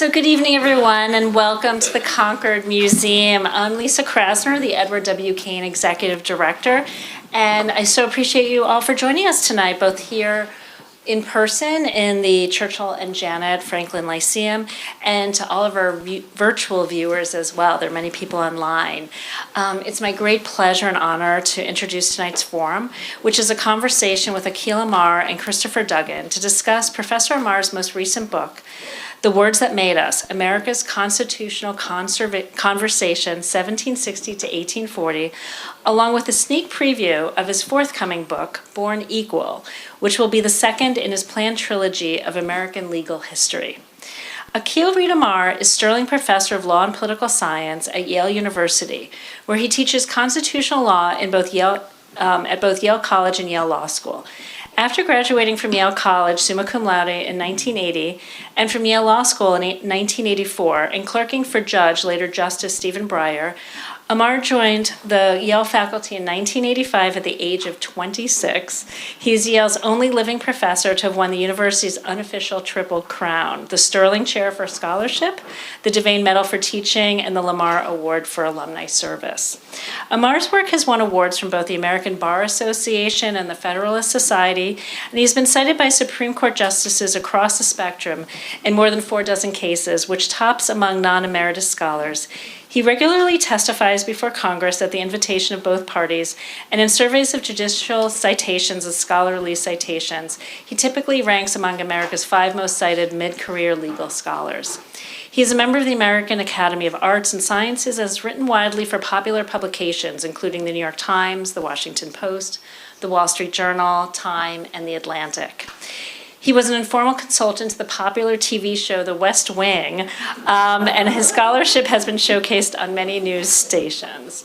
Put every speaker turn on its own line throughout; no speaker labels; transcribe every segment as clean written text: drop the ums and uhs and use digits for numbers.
So good evening, everyone, and welcome to the Concord Museum. I'm Lisa Krasner, the Edward W. Kane Executive Director, and I so appreciate you all for joining us tonight, both here in person in the Churchill and Janet Franklin Lyceum, and to all of our virtual viewers as well. There are many people online. It's my great pleasure and honor to introduce tonight's forum, which is a conversation with Akhil Amar and Christopher Duggan to discuss Professor Amar's most recent book, The Words That Made Us, America's Constitutional Conversation, 1760 to 1840, along with a sneak preview of his forthcoming book, Born Equal, which will be the second in his planned trilogy of American legal history. Akhil Amar is Sterling Professor of Law and Political Science at Yale University, where he teaches constitutional law at both Yale College and Yale Law School. After graduating from Yale College summa cum laude in 1980 and from Yale Law School in 1984 and clerking for Judge, later Justice Stephen Breyer, Amar joined the Yale faculty in 1985 at the age of 26. He is Yale's only living professor to have won the university's unofficial Triple Crown, the Sterling Chair for Scholarship, the Devane Medal for Teaching, and the Lamar Award for Alumni Service. Amar's work has won awards from both the American Bar Association and the Federalist Society, and he's been cited by Supreme Court justices across the spectrum in more than 46 cases, which tops among non-emeritus scholars. He regularly testifies before Congress at the invitation of both parties, and in surveys of judicial citations and scholarly citations, he typically ranks among America's 5 most cited mid-career legal scholars. He is a member of the American Academy of Arts and Sciences and has written widely for popular publications, including the New York Times, the Washington Post, the Wall Street Journal, Time, and the Atlantic. He was an informal consultant to the popular TV show The West Wing, and his scholarship has been showcased on many news stations.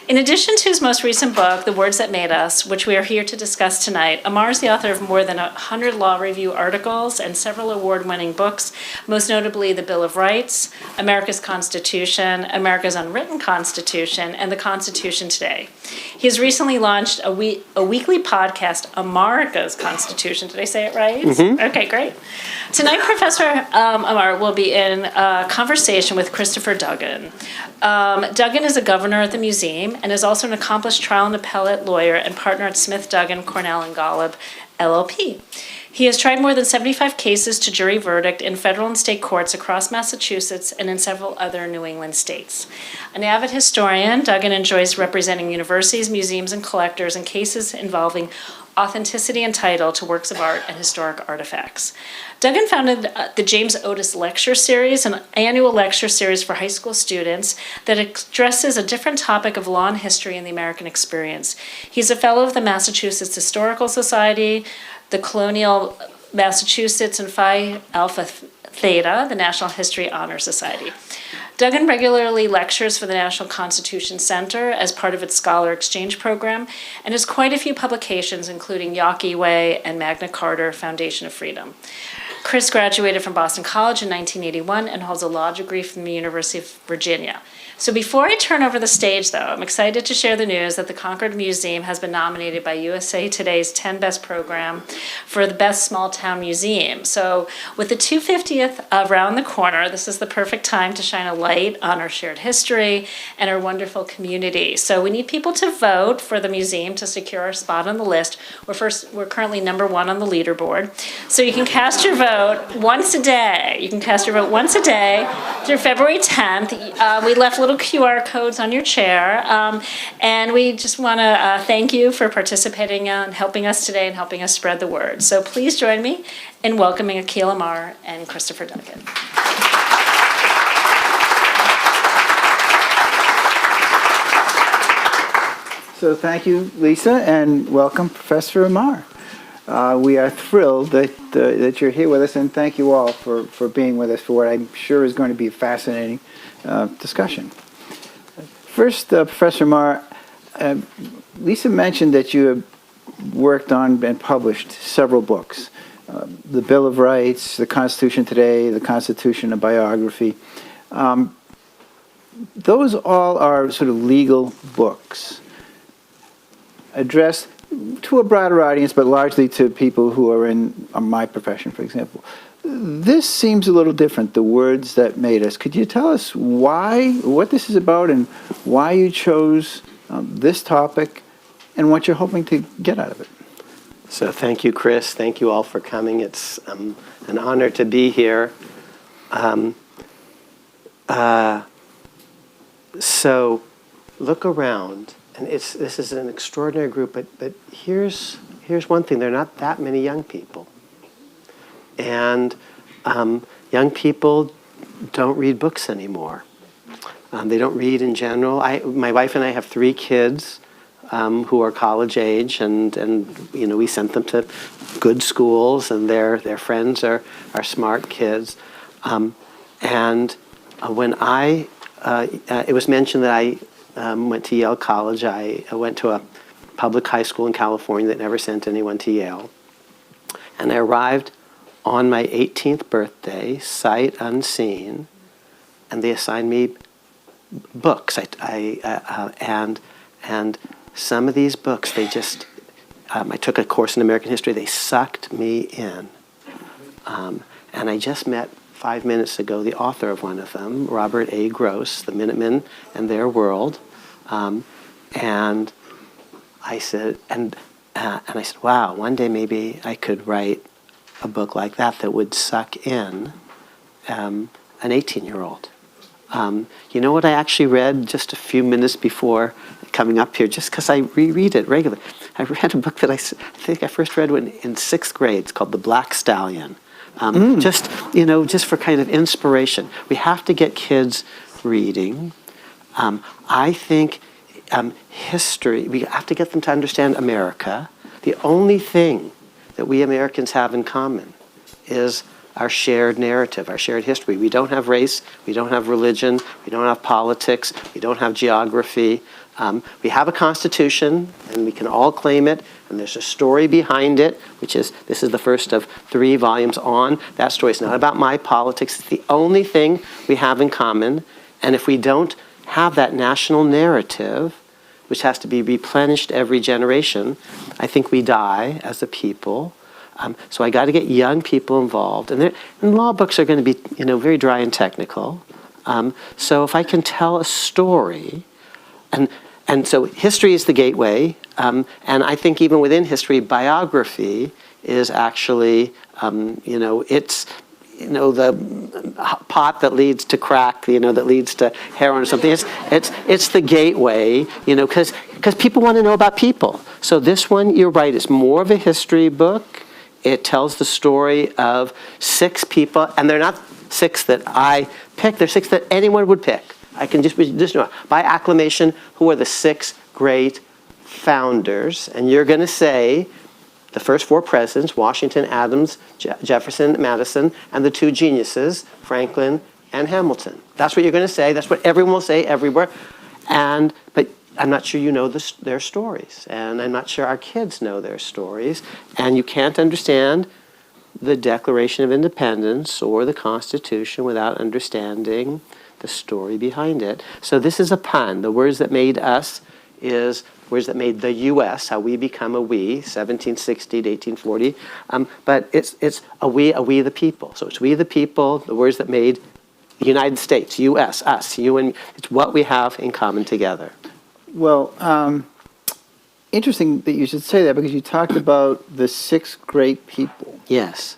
In addition to his most recent book, The Words That Made Us, which we are here to discuss tonight, Amar is the author of more than 100 law review articles and several award-winning books, most notably The Bill of Rights, America's Constitution, America's Unwritten Constitution, and The Constitution Today. He has recently launched a weekly podcast, America's Constitution. Did I say it right? Mm-hmm. Okay, great. Tonight, Professor Amar will be in a conversation with Christopher Duggan. Duggan is a governor at the museum and is also an accomplished trial and appellate lawyer and partner at Smith, Duggan, Cornell, and Golub, LLP. He has tried more than 75 cases to jury verdict in federal and state courts across Massachusetts and in several other New England states. An avid historian, Duggan enjoys representing universities, museums, and collectors in cases involving authenticity and title to works of art and historic artifacts. Duggan founded the James Otis Lecture Series, an annual lecture series for high school students that addresses a different topic of law and history in the American experience. He's a fellow of the Massachusetts Historical Society, the Colonial Massachusetts, and Phi Alpha Theta, the National History Honor Society. Duggan regularly lectures for the National Constitution Center as part of its Scholar Exchange Program and has quite a few publications, including Yawkey Way and Magna Carta, Foundation of Freedom. Chris graduated from Boston College in 1981 and holds a law degree from the University of Virginia. So before I turn over the stage, though, I'm excited to share the news that the Concord Museum has been nominated by USA Today's 10 Best Program for the Best Small Town Museum. So with the 250th around the corner, this is the perfect time to shine a light on our shared history and our wonderful community. So we need people to vote for the museum to secure our spot on the list. We're currently number 1 on the leaderboard. So you can cast your vote once a day. You can cast your vote once a day through February 10th. We left little QR codes on your chair, and we just want to thank you for participating and helping us today and helping us spread the word. So please join me in welcoming Akhil Amar and Christopher Duggan.
So thank you, Lisa, and welcome, Professor Amar. We are thrilled that you're here with us, and thank you all for being with us for what I'm sure is going to be a fascinating discussion. First, Professor Amar, Lisa mentioned that you have worked on and published several books. The Bill of Rights, The Constitution Today, The Constitution, a biography. Those all are sort of legal books addressed to a broader audience, but largely to people who are in my profession, for example. this seems a little different, The Words That Made Us. Could you tell us what this is about, and why you chose this topic, and what you're hoping to get out of it?
So thank you, Chris. Thank you all for coming. It's an honor to be here. So look around, and this is an extraordinary group, but here's one thing. There are not that many young people. And young people don't read books anymore. They don't read in general. My wife and I have 3 kids who are college age, and we sent them to good schools, and their friends are smart kids. And when it was mentioned that I went to Yale College, I went to a public high school in California that never sent anyone to Yale. And I arrived on my 18th birthday, sight unseen, and they assigned me books. And some of these books, they just, I took a course in American history, they sucked me in. And I just met 5 minutes ago the author of one of them, Robert A. Gross, The Minutemen and Their World. And I said, wow, one day maybe I could write a book like that would suck in an 18-year-old. You know what I actually read just a few minutes before coming up here, just because I reread it regularly? I read a book that I think I first read in 6th grade. It's called The Black Stallion. Just for kind of inspiration. We have to get kids reading. I think history, we have to get them to understand America. The only thing that we Americans have in common is our shared narrative, our shared history. We don't have race, we don't have religion, we don't have politics, we don't have geography. We have a constitution, and we can all claim it, and there's a story behind it, this is the first of 3 volumes on. That story is not about my politics. It's the only thing we have in common, and if we don't have that national narrative, which has to be replenished every generation, I think we die as a people. So I got to get young people involved, and law books are going to be, very dry and technical. So if I can tell a story, and so history is the gateway, and I think even within history, biography is actually, it's the pot that leads to crack, that leads to heroin or something. It's the gateway, because people want to know about people. So this one, you're right, it's more of a history book. It tells the story of 6 people, and they're not 6 that I picked. They're 6 that anyone would pick. I can just know by acclamation who are the 6 great founders, and you're going to say the first 4 presidents: Washington, Adams, Jefferson, Madison, and the 2 geniuses, Franklin and Hamilton. That's what you're going to say. That's what everyone will say everywhere. But I'm not sure you know their stories, and I'm not sure our kids know their stories, and you can't understand the Declaration of Independence or the Constitution without understanding the story behind it. So this is a pun. The words that made us is words that made the U.S., how we become a we, 1760 to 1840. But it's a we the people. So it's we the people, the words that made the United States, U.S., us, you and me. It's what we have in common together.
Well, interesting that you should say that, because you talked about the 6 great people.
Yes.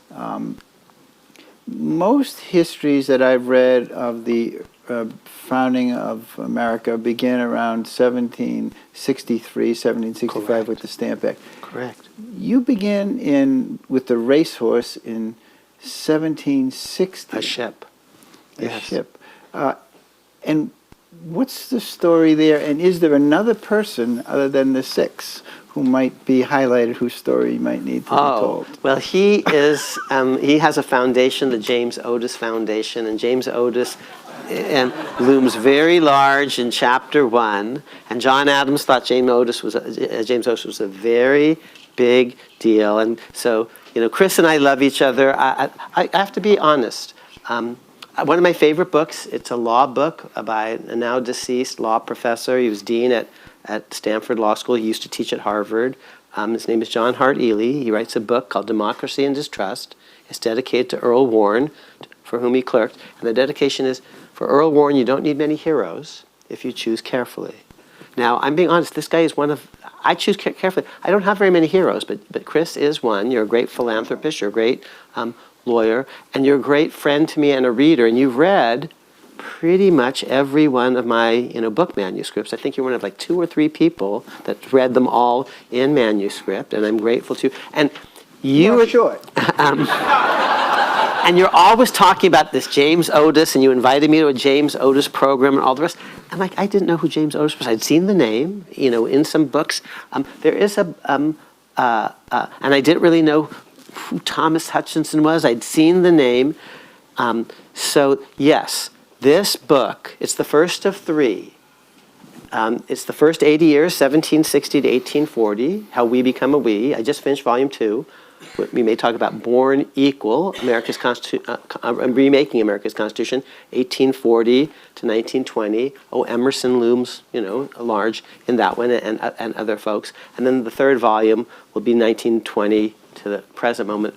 Most histories that I've read of the founding of America begin around 1763, 1765. Correct. With the Stamp Act.
Correct.
You begin with the racehorse in 1760.
A ship.
A ship. And what's the story there? And is there another person other than the 6 who might be highlighted, whose story might need to be told?
Well, he is. He has a foundation, the James Otis Foundation, and James Otis looms very large in Chapter 1. And John Adams thought James Otis was a very big deal. And so, Chris and I love each other. I have to be honest. One of my favorite books. It's a law book by a now deceased law professor. He was dean at Stanford Law School. He used to teach at Harvard. His name is John Hart Ely. He writes a book called Democracy and Distrust. It's dedicated to Earl Warren, for whom he clerked. And the dedication is, for Earl Warren, you don't need many heroes if you choose carefully. Now, I'm being honest, this guy is I choose carefully. I don't have very many heroes, but Chris is one. You're a great philanthropist, you're a great lawyer, and you're a great friend to me and a reader, and you've read pretty much every one of my book manuscripts. I think you're one of like 2 or 3 people that read them all in manuscript, and I'm grateful to you. And you
Well, short.
and you're always talking about this James Otis, and you invited me to a James Otis program and all the rest. I'm like, I didn't know who James Otis was. I'd seen the name, in some books. There is and I didn't really know who Thomas Hutchinson was. I'd seen the name. So yes, this book, it's the first of 3. It's the first 80 years, 1760 to 1840, How We Become a We. I just finished volume 2. We may talk about Born Equal, Remaking America's Constitution, 1840 to 1920. Oh, Emerson looms, large in that one, and other folks. And then the 3rd volume will be 1920 to the present moment,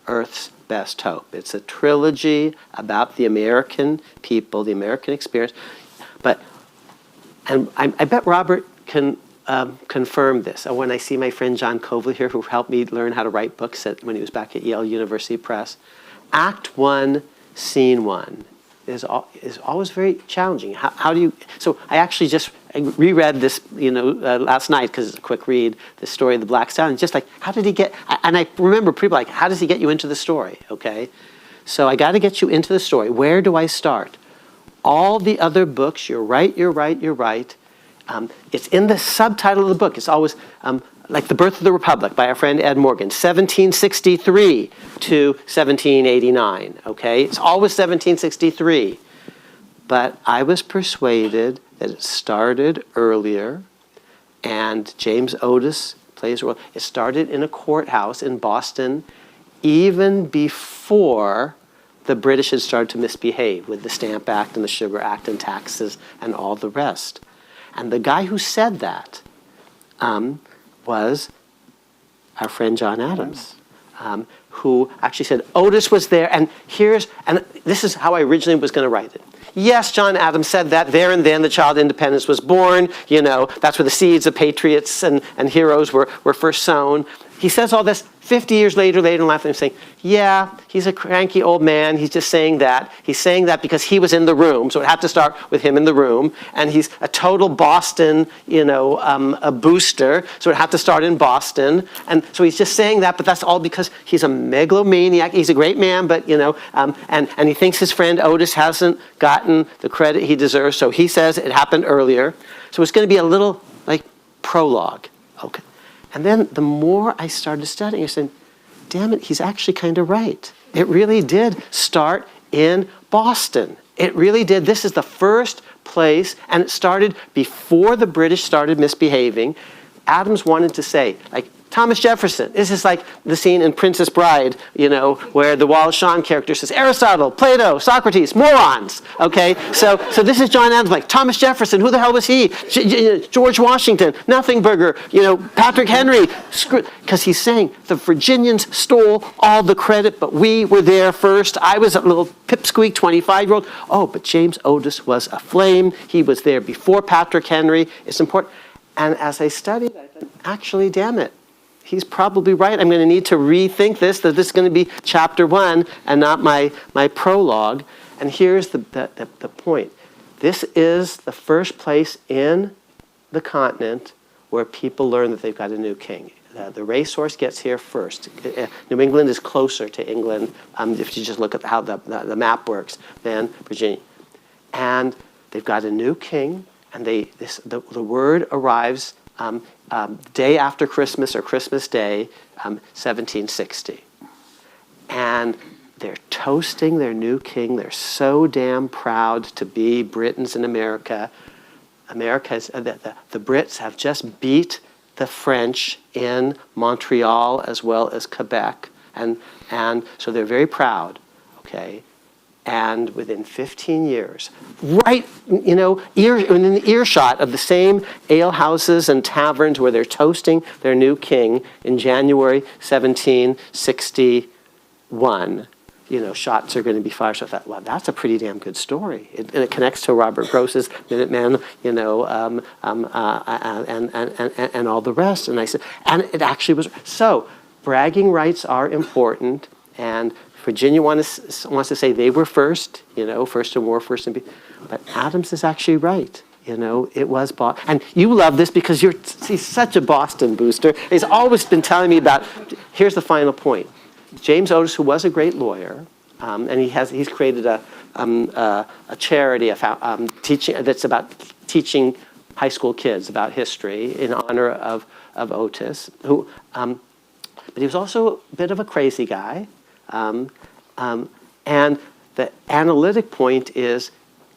Earth's Best Hope. It's a trilogy about the American people, the American experience. And I bet Robert can confirm this. When I see my friend John Kovler here, who helped me learn how to write books when he was back at Yale University Press, Act 1, Scene 1 is always very challenging. How do you? So I actually just reread this, last night because it's a quick read. The story of the Black Stallion. Just like, how did he get? And I remember people like, how does he get you into the story? Okay, so I got to get you into the story. Where do I start? All the other books, you're right. It's in the subtitle of the book. It's always like The Birth of the Republic by our friend Ed Morgan, 1763 to 1789, okay? It's always 1763. But I was persuaded that it started earlier, and James Otis plays a role. It started in a courthouse in Boston even before the British had started to misbehave with the Stamp Act and the Sugar Act and taxes and all the rest. And the guy who said that was our friend John Adams, who actually said Otis was there, and this is how I originally was going to write it. Yes, John Adams said that there and then the child independence was born. That's where the seeds of patriots and heroes were first sown. He says all this 50 years later in life, and he's saying, yeah, he's a cranky old man. He's just saying that. He's saying that because he was in the room, so it had to start with him in the room. And he's a total Boston, a booster, so it had to start in Boston. And so he's just saying that, but that's all because he's a megalomaniac. He's a great man, but, and he thinks his friend Otis hasn't gotten the credit he deserves, so he says it happened earlier. So it's going to be a little, like, prologue. Okay. And then the more I started studying, I said, damn it, he's actually kind of right. It really did start in Boston. It really did. This is the first place, and it started before the British started misbehaving. Adams wanted to say, like, Thomas Jefferson. This is like the scene in Princess Bride, where the Wallace Shawn character says, Aristotle, Plato, Socrates, morons. Okay, so this is John Adams, like, Thomas Jefferson, who the hell was he? George Washington, nothing burger, Patrick Henry. Because he's saying the Virginians stole all the credit, but we were there first. I was a little pipsqueak 25-year-old. Oh, but James Otis was a flame. He was there before Patrick Henry. It's important. And as I studied, I thought, actually, damn it. He's probably right. I'm going to need to rethink this, that this is going to be chapter 1 and not my prologue. And here's the point. This is the first place in the continent where people learn that they've got a new king. The racehorse gets here first. New England is closer to England, if you just look at how the map works, than Virginia. And they've got a new king, and the word arrives day after Christmas or Christmas Day, 1760. And they're toasting their new king. They're so damn proud to be Britons in America. The Brits have just beat the French in Montreal as well as Quebec. And so they're very proud, okay? And within 15 years, right, in the earshot of the same alehouses and taverns where they're toasting their new king in January 1760, won, shots are going to be fired. So I thought, well, that's a pretty damn good story. And it connects to Robert Gross's Minutemen, and all the rest. And I said, and it actually was. So bragging rights are important. And Virginia wants to say they were first, first in war, first in peace. But Adams is actually right. It was Boston. And you love this because he's such a Boston booster. He's always been telling me about, here's the final point. James Otis, who was a great lawyer, and he's created a charity teaching that's about teaching high school kids about history in honor of Otis. But he was also a bit of a crazy guy, and the analytic point is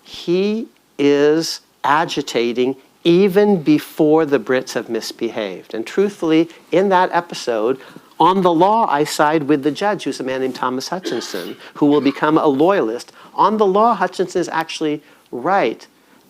he is agitating even before the Brits have misbehaved. And truthfully, in that episode, on the law, I side with the judge, who's a man named Thomas Hutchinson, who will become a loyalist. On the law, Hutchinson is actually right.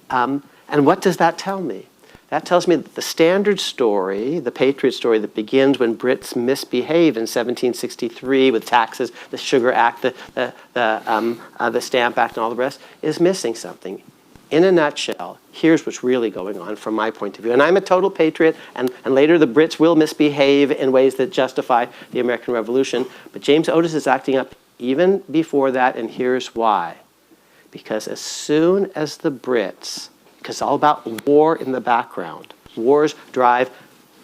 And what does that tell me? That tells me that the standard story, the Patriot story that begins when Brits misbehave in 1763 with taxes, the Sugar Act, the Stamp Act, and all the rest, is missing something. In a nutshell, here's what's really going on from my point of view. And I'm a total patriot, and later the Brits will misbehave in ways that justify the American Revolution. But James Otis is acting up even before that, and here's why. Because as soon as the Brits, because it's all about war in the background, wars drive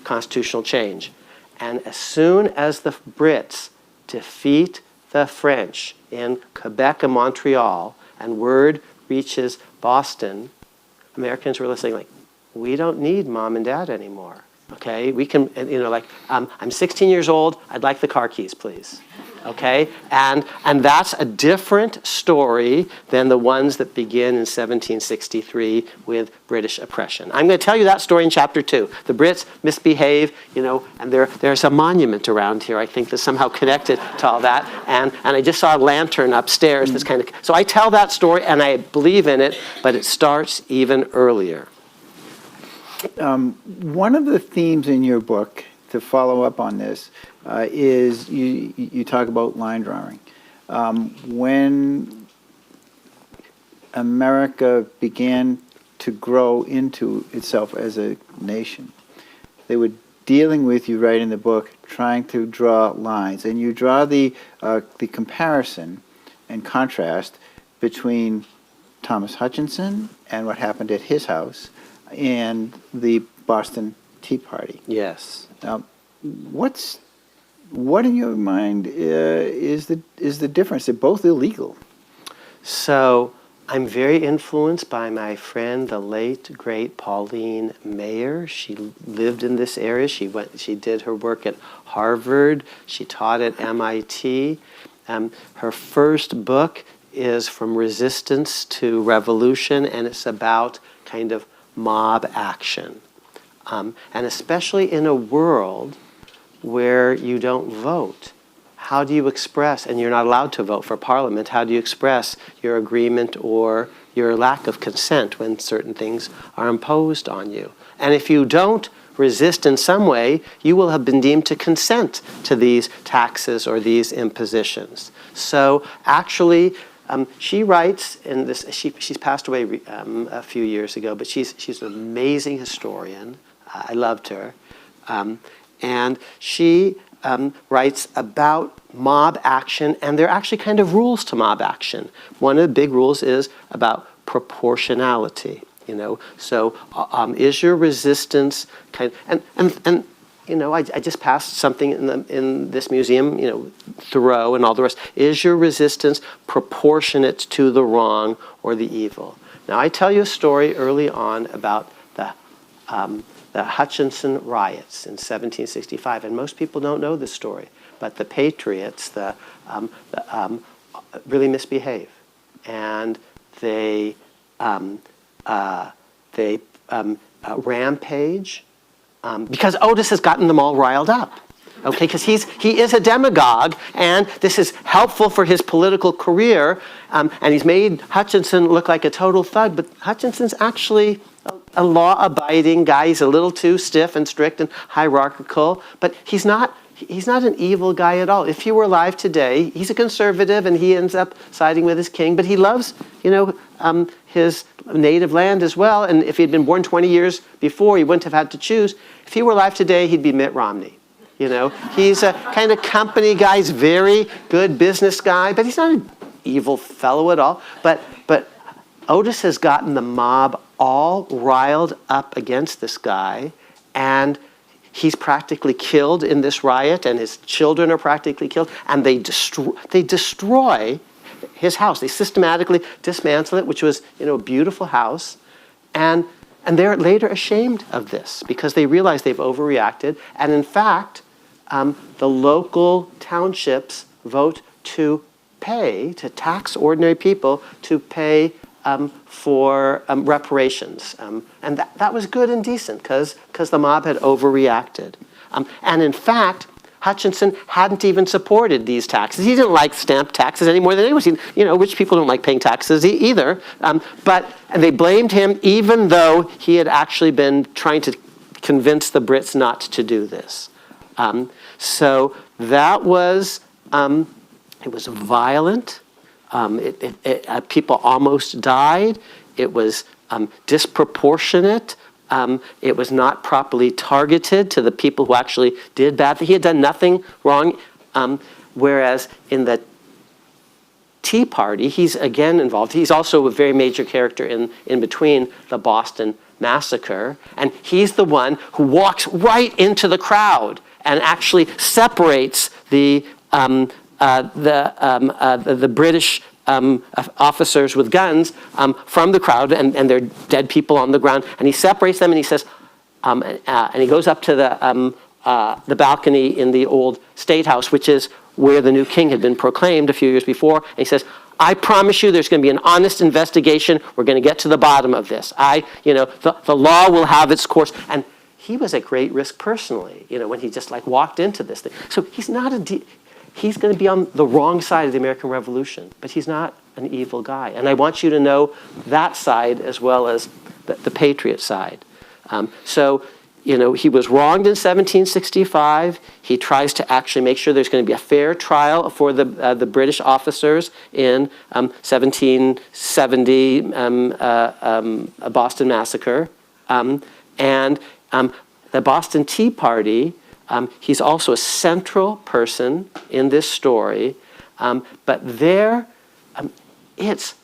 constitutional change. And as soon as the Brits defeat the French in Quebec and Montreal, and word reaches Boston, Americans were listening like, we don't need mom and dad anymore. Okay, we can, I'm 16 years old, I'd like the car keys, please. Okay, and that's a different story than the ones that begin in 1763 with British oppression. I'm going to tell you that story in chapter 2. The Brits misbehave, and there's a monument around here, I think, that's somehow connected to all that. And I just saw a lantern upstairs that's kind of, so I tell that story and I believe in it, but it starts even earlier.
One of the themes in your book, to follow up on this, is you talk about line drawing. When America began to grow into itself as a nation, they were dealing with, you write in the book, trying to draw lines. And you draw the comparison and contrast between Thomas Hutchinson and what happened at his house and the Boston Tea Party.
Yes.
What in your mind is the difference? They're both illegal.
So I'm very influenced by my friend, the late great Pauline Maier. She lived in this area. She did her work at Harvard. She taught at MIT. Her first book is From Resistance to Revolution, and it's about kind of mob action. And especially in a world where you don't vote, how do you express, and you're not allowed to vote for parliament, how do you express your agreement or your lack of consent when certain things are imposed on you? And if you don't resist in some way, you will have been deemed to consent to these taxes or these impositions. So actually, she writes in this. She's passed away a few years ago, but she's an amazing historian. I loved her, and she writes about mob action, and there are actually kind of rules to mob action. One of the big rules is about proportionality. So is your resistance kind of, and I just passed something in this museum, Thoreau and all the rest. Is your resistance proportionate to the wrong or the evil? Now, I tell you a story early on about the Hutchinson riots in 1765, and most people don't know this story, but the Patriots really misbehave, and they rampage. Because Otis has gotten them all riled up, okay? Because he is a demagogue, and this is helpful for his political career, and he's made Hutchinson look like a total thug, but Hutchinson's actually a law-abiding guy. He's a little too stiff and strict and hierarchical, but he's not he's not an evil guy at all. If he were alive today, he's a conservative and he ends up siding with his king, but he loves, his native land as well. And if he'd been born 20 years before, he wouldn't have had to choose. If he were alive today, he'd be Mitt Romney. He's a kind of company guy. He's a very good business guy, but he's not an evil fellow at all. But Otis has gotten the mob all riled up against this guy, and he's practically killed in this riot, and his children are practically killed, and they destroy his house. They systematically dismantle it, which was, a beautiful house, and they're later ashamed of this because they realize they've overreacted, and in fact, the local townships vote to tax ordinary people to pay for reparations. And that was good and decent because the mob had overreacted. And in fact, Hutchinson hadn't even supported these taxes. He didn't like stamp taxes any more than anyone. Rich people don't like paying taxes either. And they blamed him even though he had actually been trying to convince the Brits not to do this. So that was, it was violent. People almost died. It was disproportionate. It was not properly targeted to the people who actually did bad. He had done nothing wrong. Whereas in the Tea Party, he's again involved. He's also a very major character in between the Boston Massacre. And he's the one who walks right into the crowd and actually separates the British officers with guns from the crowd, and there are dead people on the ground, and he separates them, and he says, and he goes up to the balcony in the old State House, which is where the new king had been proclaimed a few years before, and he says, I promise you there's going to be an honest investigation. We're going to get to the bottom of this. The law will have its course. And he was at great risk personally, when he just walked into this thing. So he's not he's going to be on the wrong side of the American Revolution, but he's not an evil guy. And I want you to know that side as well as the patriot side. He was wronged in 1765. He tries to actually make sure there's going to be a fair trial for the British officers in 1770 Boston Massacre. And the Boston Tea Party, he's also a central person in this story. But it's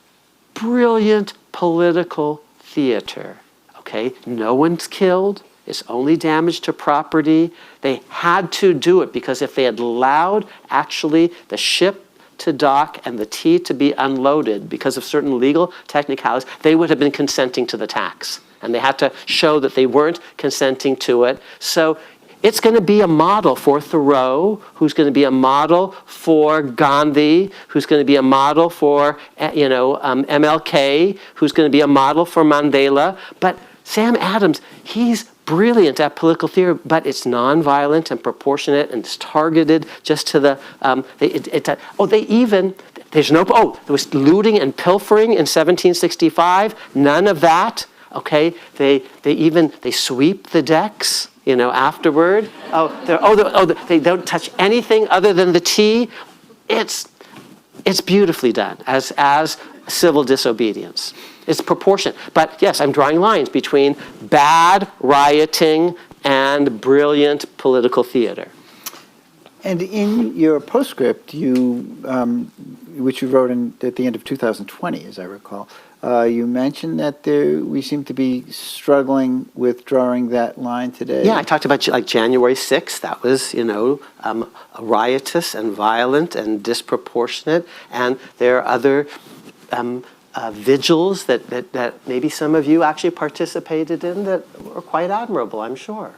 brilliant political theater. Okay, no one's killed. It's only damage to property. They had to do it because if they had allowed actually the ship to dock and the tea to be unloaded because of certain legal technicalities, they would have been consenting to the tax. And they had to show that they weren't consenting to it. So it's going to be a model for Thoreau, who's going to be a model for Gandhi, who's going to be a model for MLK, who's going to be a model for Mandela. But Sam Adams, he's brilliant at political theory, but it's nonviolent and proportionate and it's targeted just to the. There was looting and pilfering in 1765. None of that. Okay, they sweep the decks, afterward. They don't touch anything other than the tea. It's beautifully done as civil disobedience. It's proportionate. But yes, I'm drawing lines between bad rioting and brilliant political theater.
And in your postscript, which you wrote at the end of 2020, as I recall, you mentioned that we seem to be struggling with drawing that line today.
Yeah, I talked about January 6th. That was, riotous and violent and disproportionate. And there are other vigils that maybe some of you actually participated in that were quite admirable, I'm sure.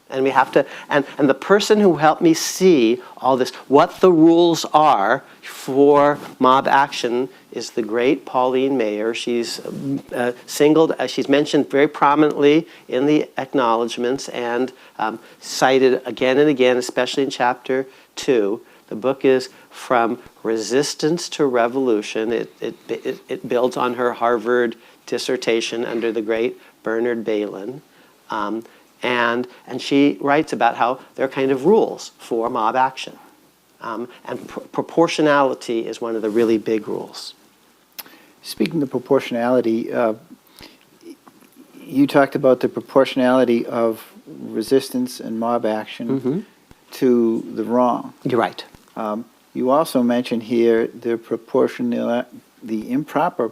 And we have to, and the person who helped me see all this, what the rules are for mob action, is the great Pauline Mayer. She's she's mentioned very prominently in the acknowledgments and cited again and again, especially in chapter 2. The book is From Resistance to Revolution. It builds on her Harvard dissertation under the great Bernard Bailyn. And she writes about how there are kind of rules for mob action. And proportionality is one of the really big rules.
Speaking of proportionality, you talked about the proportionality of resistance and mob action to the wrong.
You're right.
You also mentioned here the improper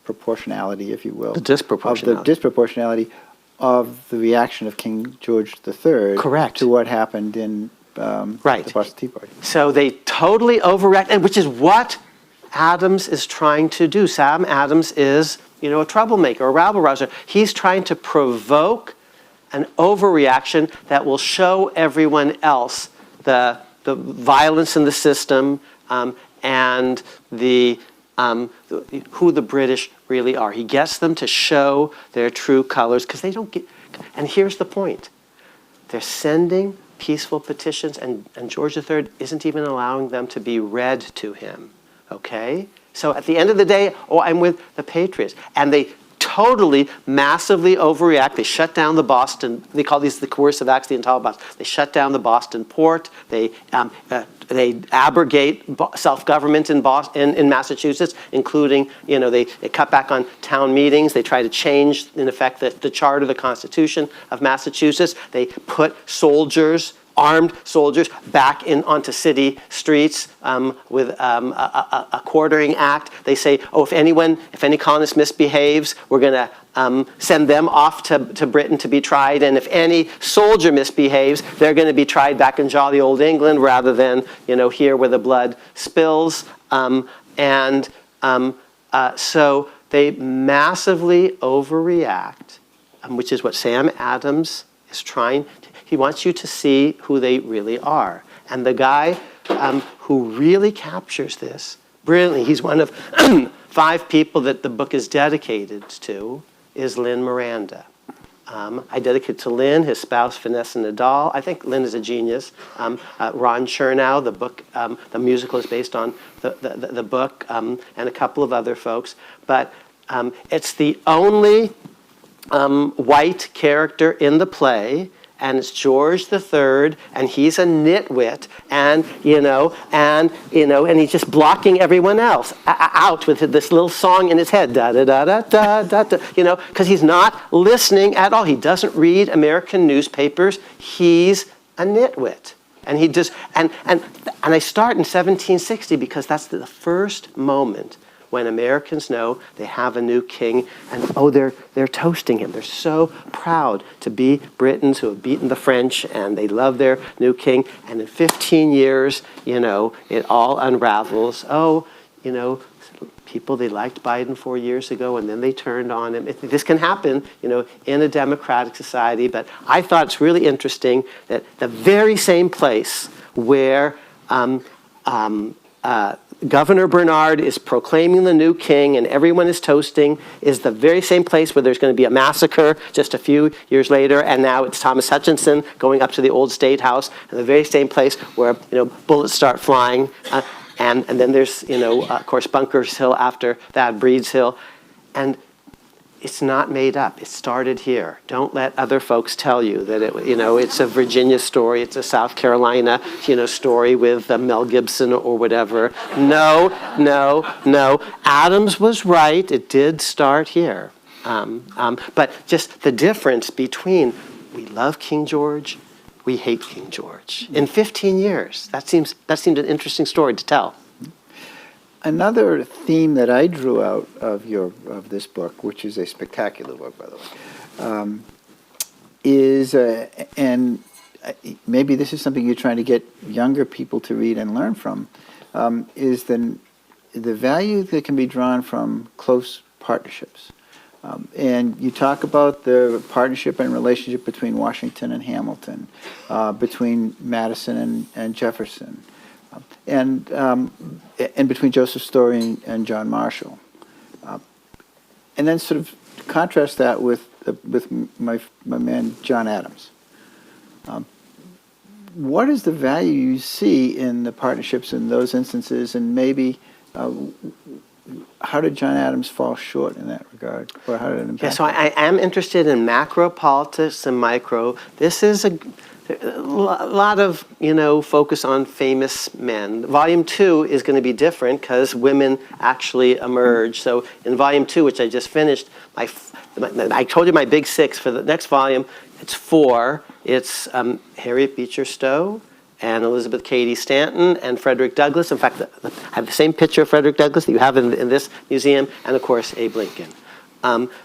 proportionality, if you will,
The disproportionality.
Of the reaction of King George III
Correct.
to what happened in
Right.
the Boston Tea Party.
So they totally overreact, and which is what Adams is trying to do. Sam Adams is, a troublemaker, a rabble-rouser. He's trying to provoke an overreaction that will show everyone else the violence in the system and who the British really are. He gets them to show their true colors because they don't get. And here's the point: they're sending peaceful petitions, and George III isn't even allowing them to be read to him. Okay? So at the end of the day, I'm with the Patriots. And they totally, massively overreact. They shut down the Boston, they call these the coercive acts, the Intolerable Acts. They shut down the Boston port. They abrogate self-government in Massachusetts, including, they cut back on town meetings. They try to change, in effect, the charter, the Constitution of Massachusetts. They put armed soldiers back onto city streets with a quartering act. They say, if any colonist misbehaves, we're going to send them off to Britain to be tried. And if any soldier misbehaves, they're going to be tried back in jolly old England rather than, here where the blood spills. So they massively overreact, which is what Sam Adams is trying to. He wants you to see who they really are. And the guy who really captures this brilliantly, he's one of 5 people that the book is dedicated to, is Lynn Miranda. I dedicate to Lynn, his spouse Vanessa Nadal. I think Lynn is a genius. Ron Chernow, the book, the musical is based on the book, and a couple of other folks. But it's the only white character in the play. And it's George III, and he's a nitwit, and he's just blocking everyone else out with this little song in his head, da da da da da da da, because he's not listening at all. He doesn't read American newspapers. He's a nitwit, and he just and I start in 1760 because that's the first moment when Americans know they have a new king, and they're toasting him. They're so proud to be Britons who have beaten the French, and they love their new king. And in 15 years, it all unravels. People, they liked Biden 4 years ago, and then they turned on him. This can happen, in a democratic society. But I thought it's really interesting that the very same place where Governor Bernard is proclaiming the new king and everyone is toasting is the very same place where there's going to be a massacre just a few years later, and now it's Thomas Hutchinson going up to the old State House, and the very same place where bullets start flying, and then there's of course Bunker's Hill after that, Breed's Hill, and it's not made up. It started here. Don't let other folks tell you that it's a Virginia story, it's a South Carolina, story with Mel Gibson or whatever. No. Adams was right. It did start here. But just the difference between we love King George, we hate King George. In 15 years, that seemed an interesting story to tell.
Another theme that I drew out of this book, which is a spectacular book, by the way, is and maybe this is something you're trying to get younger people to read and learn from, is the value that can be drawn from close partnerships. And you talk about the partnership and relationship between Washington and Hamilton, between Madison and Jefferson. And between Joseph Story and John Marshall, and then sort of contrast that with my man John Adams. What is the value you see in the partnerships in those instances, and maybe how did John Adams fall short in that regard, or how did it impact?
Yeah, so I am interested in macro politics and micro. This is a lot of, focus on famous men. Volume 2 is going to be different because women actually emerge. So in Volume 2, which I just finished, I told you my big 6. For the next volume, it's 4. It's Harriet Beecher Stowe and Elizabeth Cady Stanton and Frederick Douglass. In fact, I have the same picture of Frederick Douglass that you have in this museum, and of course, Abe Lincoln.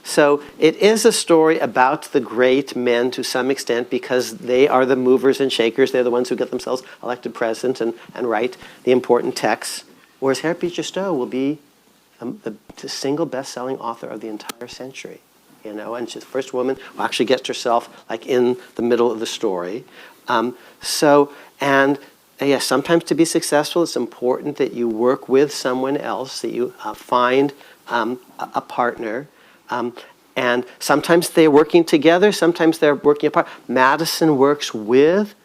So it is a story about the great men to some extent because they are the movers and shakers. They're the ones who get themselves elected president and write the important texts. Whereas Harriet Beecher Stowe will be the single best-selling author of the entire century. And she's the first woman who actually gets herself like in the middle of the story. Sometimes to be successful, it's important that you work with someone else, that you find a partner. And sometimes they're working together, sometimes they're working apart. Madison works with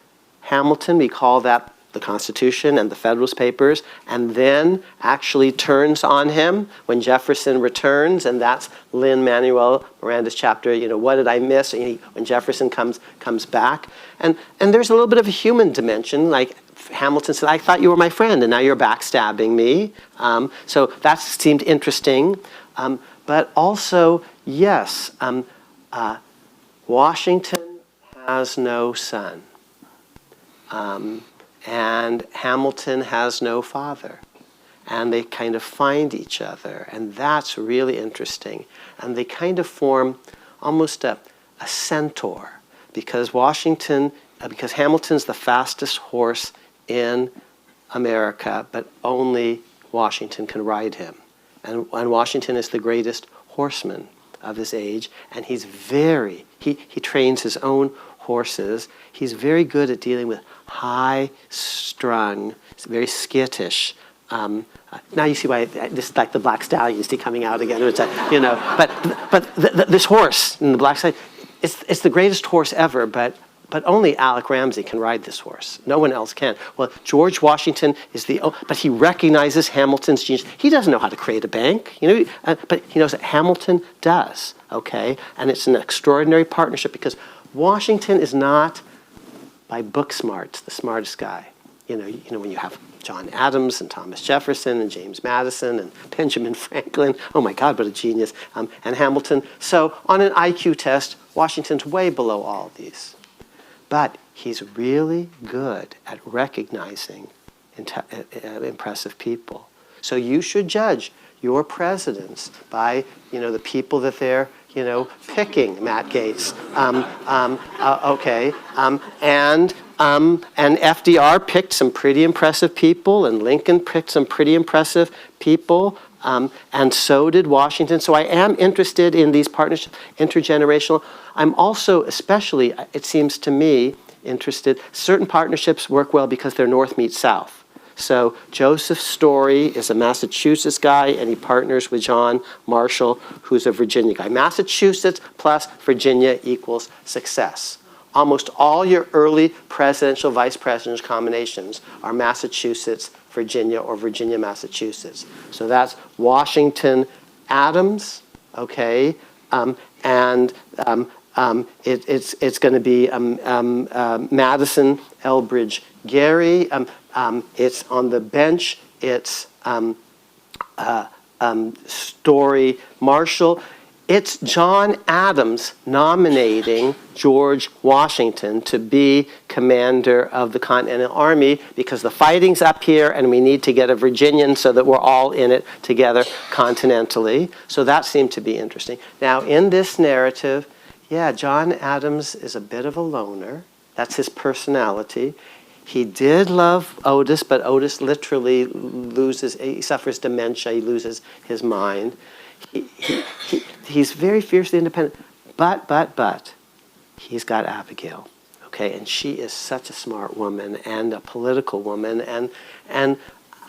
Hamilton, we call that the Constitution and the Federalist Papers, and then actually turns on him when Jefferson returns, and that's Lin-Manuel Miranda's chapter, what did I miss? When Jefferson comes back. And there's a little bit of a human dimension, like Hamilton said, I thought you were my friend, and now you're backstabbing me. So that seemed interesting. But also, yes, Washington has no son. And Hamilton has no father. And they kind of find each other. And that's really interesting. And they kind of form almost a centaur. Because because Hamilton's the fastest horse in America, but only Washington can ride him. And Washington is the greatest horseman of his age, and he trains his own horses. He's very good at dealing with high-strung, very skittish. Now you see why this, like the Black Stallion, you see coming out again. It's this horse in the Black Stallion, it's the greatest horse ever, but only Alec Ramsey can ride this horse. No one else can. Well, George Washington but he recognizes Hamilton's genius. He doesn't know how to create a bank, but he knows that Hamilton does, okay? And it's an extraordinary partnership because Washington is not, by book smarts, the smartest guy. When you have John Adams and Thomas Jefferson and James Madison and Benjamin Franklin, oh my God, what a genius, and Hamilton. So on an IQ test, Washington's way below all of these. But he's really good at recognizing impressive people. So you should judge your presidents by, the people that they're, picking. Matt Gaetz, okay, and FDR picked some pretty impressive people, and Lincoln picked some pretty impressive people. And so did Washington. So I am interested in these partnerships, intergenerational. I'm also, especially, it seems to me, interested. Certain partnerships work well because they're North meets South. So Joseph Story is a Massachusetts guy, and he partners with John Marshall, who's a Virginia guy. Massachusetts plus Virginia equals success. Almost all your early presidential, vice presidential combinations are Massachusetts, Virginia, or Virginia, Massachusetts. So that's Washington, Adams, okay, it's going to be Madison, Elbridge, Gerry. It's on the bench. It's Story, Marshall. It's John Adams nominating George Washington to be commander of the Continental Army because the fighting's up here and we need to get a Virginian so that we're all in it together continentally. So that seemed to be interesting. Now, in this narrative, John Adams is a bit of a loner. That's his personality. He did love Otis, but Otis literally he suffers dementia, he loses his mind. He's very fiercely independent, but he's got Abigail, okay, and she is such a smart woman and a political woman, and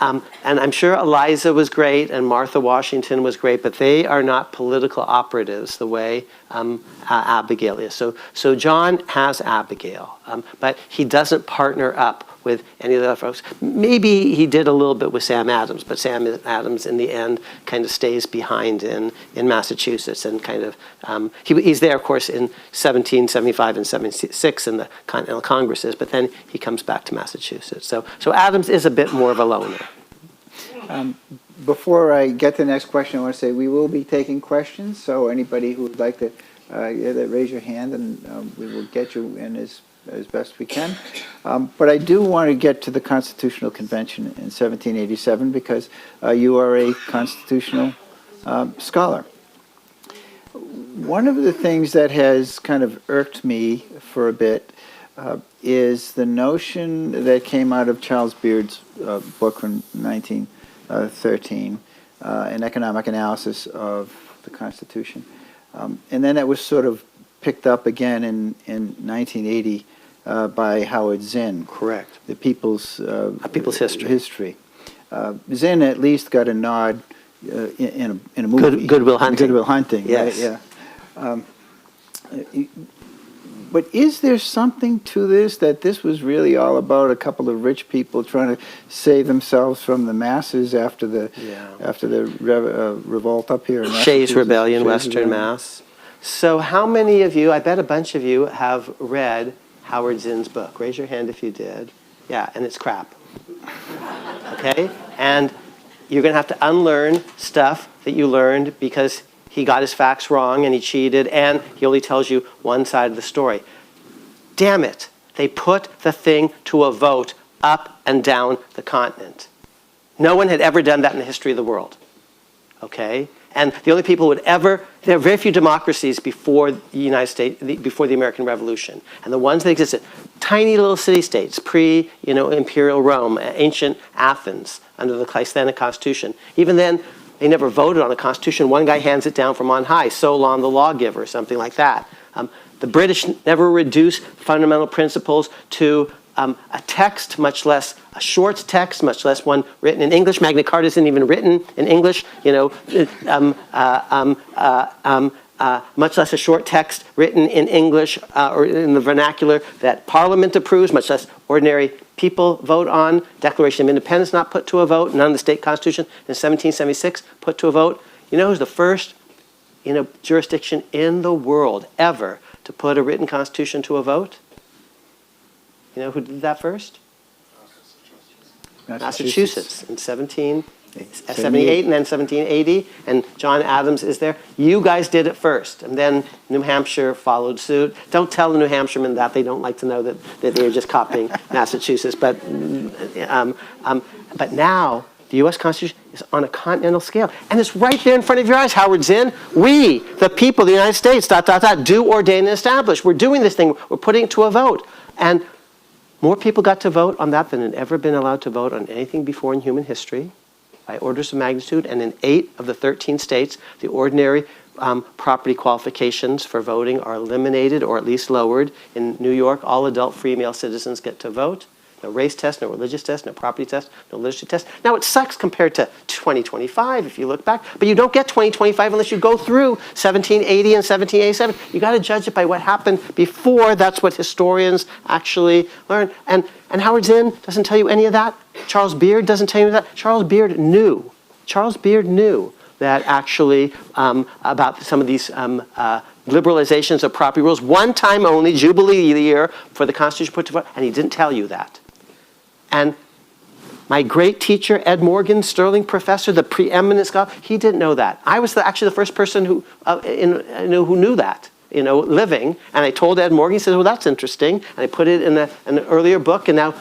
I'm sure Eliza was great and Martha Washington was great, but they are not political operatives the way Abigail is. So John has Abigail, but he doesn't partner up with any of the other folks. Maybe he did a little bit with Sam Adams, but Sam Adams in the end kind of stays behind in Massachusetts and kind of, he's there, of course, in 1775 and 76 in the Continental Congresses, but then he comes back to Massachusetts. So Adams is a bit more of a loner.
Before I get to the next question, I want to say we will be taking questions, so anybody who would like to raise your hand, and we will get you in as best we can. But I do want to get to the Constitutional Convention in 1787 because you are a constitutional scholar. One of the things that has kind of irked me for a bit is the notion that came out of Charles Beard's book from 1913, an economic analysis of the Constitution. And then it was sort of picked up again in 1980 by Howard Zinn.
Correct.
The People's
History.
Zinn at least got a nod in a movie.
Good Will Hunting.
Good Will Hunting.
Yes.
Right? Yeah. But is there something to this, that this was really all about a couple of rich people trying to save themselves from the masses after the revolt up here in
Shays Rebellion, Western Mass. So how many of you, I bet a bunch of you, have read Howard Zinn's book? Raise your hand if you did. Yeah, and it's crap. Okay? And you're going to have to unlearn stuff that you learned because he got his facts wrong and he cheated and he only tells you one side of the story. Damn it. They put the thing to a vote up and down the continent. No one had ever done that in the history of the world. Okay? And the only people who would ever, there are very few democracies before the United States, before the American Revolution. And the ones that existed, tiny little city-states, pre-imperial Rome, ancient Athens, under the Clistenic Constitution. Even then, they never voted on a constitution. One guy hands it down from on high, Solon the lawgiver, or something like that. The British never reduced fundamental principles to a text, much less a short text, much less one written in English. Magna Carta isn't even written in English, much less a short text written in English or in the vernacular that Parliament approves, much less ordinary people vote on. Declaration of Independence not put to a vote. None of the state constitution in 1776 put to a vote. You know who's the first jurisdiction in the world ever to put a written constitution to a vote? You know who did that first? Massachusetts in 1778 and then 1780, and John Adams is there. You guys did it first, and then New Hampshire followed suit. Don't tell the New Hampshiremen that. They don't like to know that they were just copying Massachusetts. But now the U.S. Constitution is on a continental scale, and it's right there in front of your eyes, Howard Zinn. We, the people of the United States, do ordain and establish. We're doing this thing. We're putting it to a vote, and more people got to vote on that than had ever been allowed to vote on anything before in human history, by orders of magnitude. And in 8 of the 13 states, the ordinary property qualifications for voting are eliminated or at least lowered. In New York, all adult free male citizens get to vote. No race test, no religious test, no property test, no literacy test. Now, it sucks compared to 2025 if you look back, but you don't get 2025 unless you go through 1780 and 1787. You got to judge it by what happened before. That's what historians actually learn. And Howard Zinn doesn't tell you any of that. Charles Beard doesn't tell you that. Charles Beard knew that actually about some of these liberalizations of property rules, one time only, Jubilee year, for the Constitution put to vote, and he didn't tell you that. And my great teacher, Ed Morgan, Sterling professor, the preeminent scholar, he didn't know that. I was actually the first person who knew that, living. And I told Ed Morgan, he said, well, that's interesting. And I put it in an earlier book, and now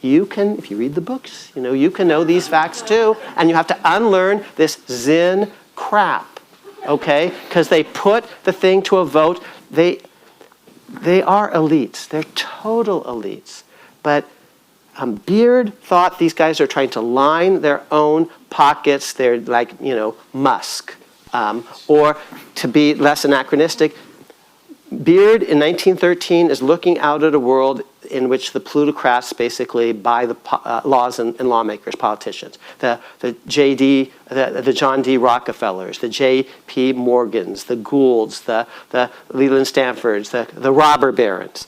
you can, if you read the books, you can know these facts too. And you have to unlearn this Zinn crap, okay? Because they put the thing to a vote. They are elites. They're total elites. But Beard thought these guys are trying to line their own pockets. They're like, Musk. Or to be less anachronistic, Beard in 1913 is looking out at a world in which the plutocrats basically buy the laws and lawmakers, politicians. The John D. Rockefellers, the J.P. Morgans, the Goulds, the Leland Stanfords, the robber barons.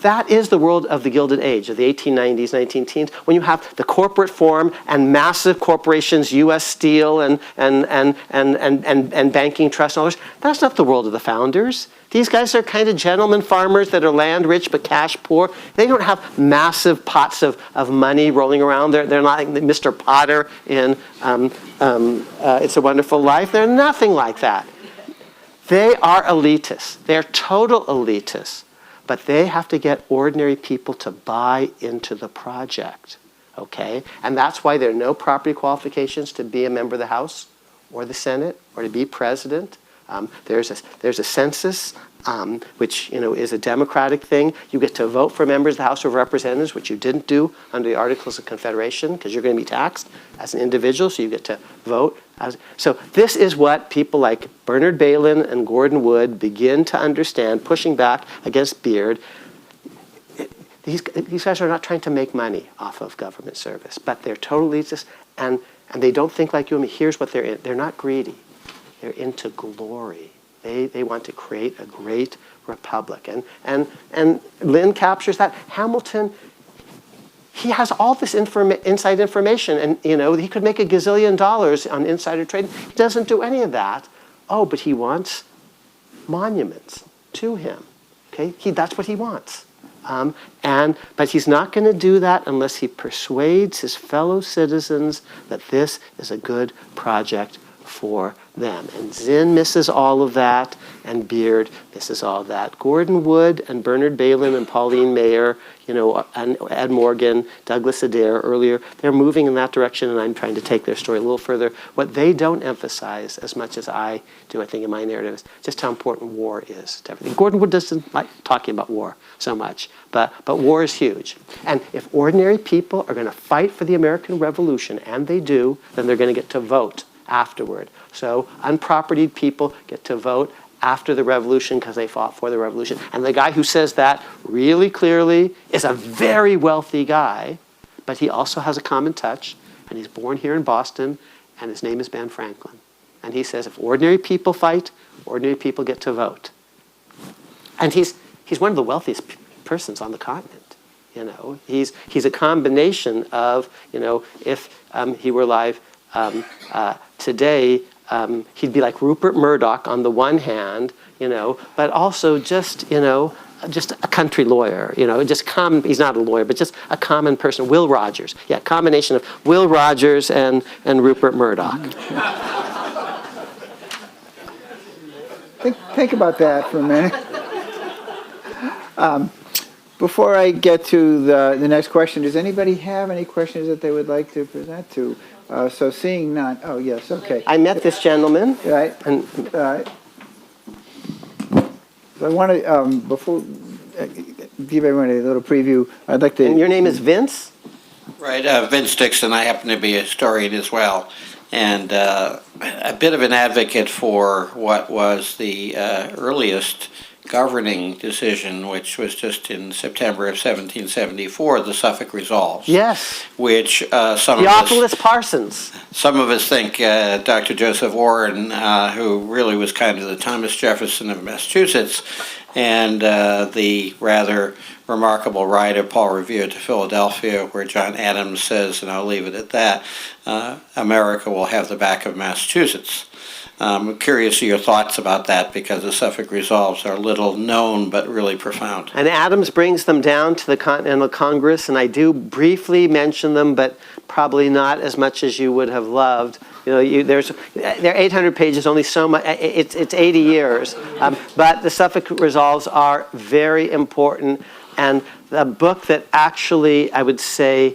that is the world of the Gilded Age, of the 1890s, 19-teens, when you have the corporate form and massive corporations, U.S. Steel and banking trust and all this. That's not the world of the founders. These guys are kind of gentlemen farmers that are land rich but cash poor. They don't have massive pots of money rolling around. They're not like Mr. Potter in It's a Wonderful Life. They're nothing like that. They are elitists. They're total elitists. But they have to get ordinary people to buy into the project, okay? And that's why there are no property qualifications to be a member of the House or the Senate or to be president. There's a census, which is a democratic thing. You get to vote for members of the House of Representatives, which you didn't do under the Articles of Confederation, because you're going to be taxed as an individual, so you get to vote. So this is what people like Bernard Bailyn and Gordon Wood begin to understand, pushing back against Beard. These guys are not trying to make money off of government service, but they're totally just, and they don't think like you and me. Here's what they're in. They're not greedy. They're into glory. They want to create a great republic. And Lynn captures that. Hamilton, he has all this inside information, and he could make $1 gazillion on insider trading. He doesn't do any of that. Oh, but he wants monuments to him. Okay, that's what he wants. But he's not going to do that unless he persuades his fellow citizens that this is a good project for them. And Zinn misses all of that, and Beard misses all of that. Gordon Wood and Bernard Bailyn and Pauline Maier, and Ed Morgan, Douglas Adair earlier, they're moving in that direction, and I'm trying to take their story a little further. What they don't emphasize as much as I do, I think, in my narrative, is just how important war is to everything. Gordon Wood doesn't like talking about war so much, but war is huge. And if ordinary people are going to fight for the American Revolution, and they do, then they're going to get to vote afterward. So unpropertied people get to vote after the revolution because they fought for the revolution. And the guy who says that really clearly is a very wealthy guy, but he also has a common touch, and he's born here in Boston, and his name is Ben Franklin. And he says if ordinary people fight, ordinary people get to vote. And he's one of the wealthiest persons on the continent. He's a combination of, if he were alive today, he'd be like Rupert Murdoch on the one hand, but also just a country lawyer, just common. He's not a lawyer, but just a common person. Will Rogers, combination of Will Rogers and Rupert Murdoch.
Think about that for a minute. Before I get to the next question, does anybody have any questions that they would like to present to? So seeing none, oh yes, okay.
I met this gentleman.
Right.
And
So I want to, before give everyone a little preview, I'd like to...
And your name is Vince?
Right, Vince Dixon. I happen to be a historian as well, and a bit of an advocate for what was the earliest governing decision, which was just in September of 1774, the Suffolk Resolves.
Yes.
Which
Theophilus Parsons.
Some of us think Dr. Joseph Warren, who really was kind of the Thomas Jefferson of Massachusetts, and the rather remarkable ride of Paul Revere to Philadelphia, where John Adams says, and I'll leave it at that, America will have the back of Massachusetts. I'm curious of your thoughts about that, because the Suffolk Resolves are little known but really profound.
And Adams brings them down to the Continental Congress, and I do briefly mention them, but probably not as much as you would have loved. They're 800 pages, only so much. It's 80 years, but the Suffolk Resolves are very important, and the book that actually, I would say,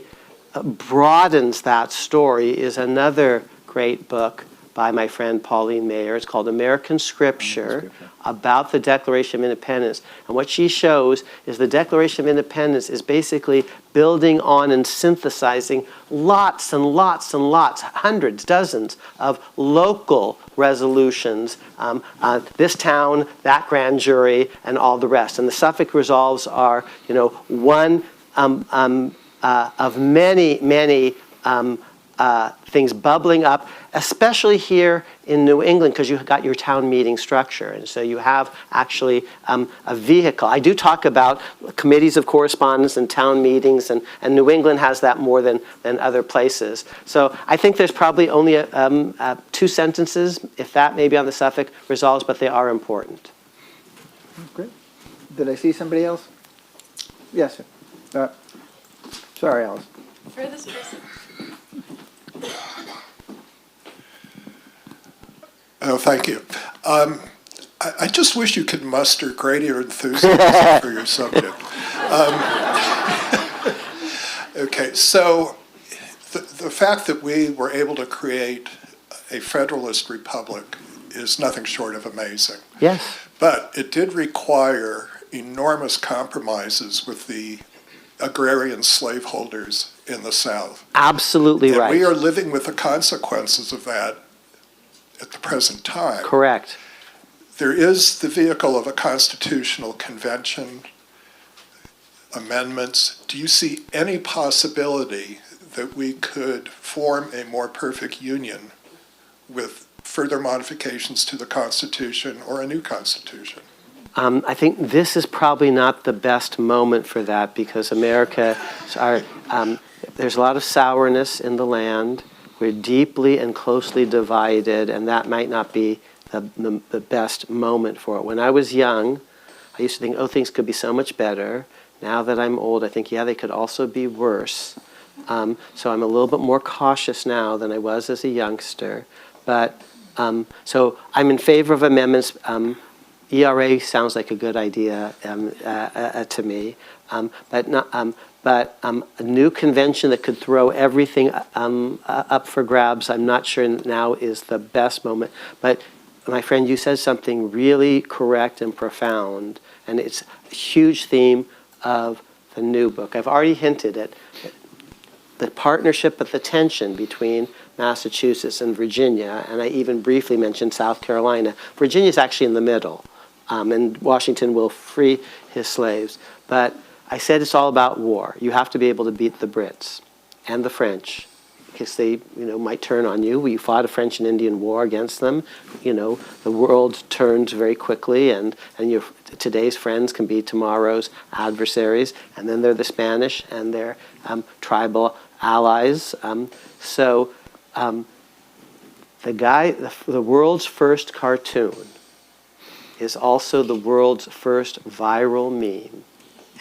broadens that story is another great book by my friend Pauline Maier. It's called American Scripture, about the Declaration of Independence. And what she shows is the Declaration of Independence is basically building on and synthesizing lots and lots and lots, hundreds, dozens of local resolutions, this town, that grand jury, and all the rest. And the Suffolk Resolves are, one of many, many things bubbling up, especially here in New England, because you've got your town meeting structure. And so you have actually a vehicle. I do talk about committees of correspondence and town meetings, and New England has that more than other places. So I think there's probably only 2 sentences, if that, maybe on the suffix resolves, but they are important.
Great. Did I see somebody else? Yes, sir. Sorry, Alice.
For this person.
Oh, thank you. I just wish you could muster greater enthusiasm for your subject. Okay, so the fact that we were able to create a federalist republic is nothing short of amazing.
Yes.
But it did require enormous compromises with the agrarian slaveholders in the South.
Absolutely
And
right.
we are living with the consequences of that at the present time.
Correct.
There is the vehicle of a constitutional convention, amendments. Do you see any possibility that we could form a more perfect union with further modifications to the Constitution or a new Constitution?
I think this is probably not the best moment for that, because America, there's a lot of sourness in the land. We're deeply and closely divided, and that might not be the best moment for it. When I was young, I used to think, oh, things could be so much better. Now that I'm old, I think, yeah, they could also be worse. So I'm a little bit more cautious now than I was as a youngster. But so I'm in favor of amendments. ERA sounds like a good idea to me, but a new convention that could throw everything up for grabs, I'm not sure now is the best moment. But my friend, you said something really correct and profound, and it's a huge theme of the new book. I've already hinted at the partnership, but the tension between Massachusetts and Virginia, and I even briefly mentioned South Carolina. Virginia's actually in the middle. And Washington will free his slaves. But I said it's all about war. You have to be able to beat the Brits and the French, because they, might turn on you. You fought a French and Indian war against them. The world turns very quickly, and today's friends can be tomorrow's adversaries. And then there are the Spanish and their tribal allies. The world's first cartoon is also the world's first viral meme.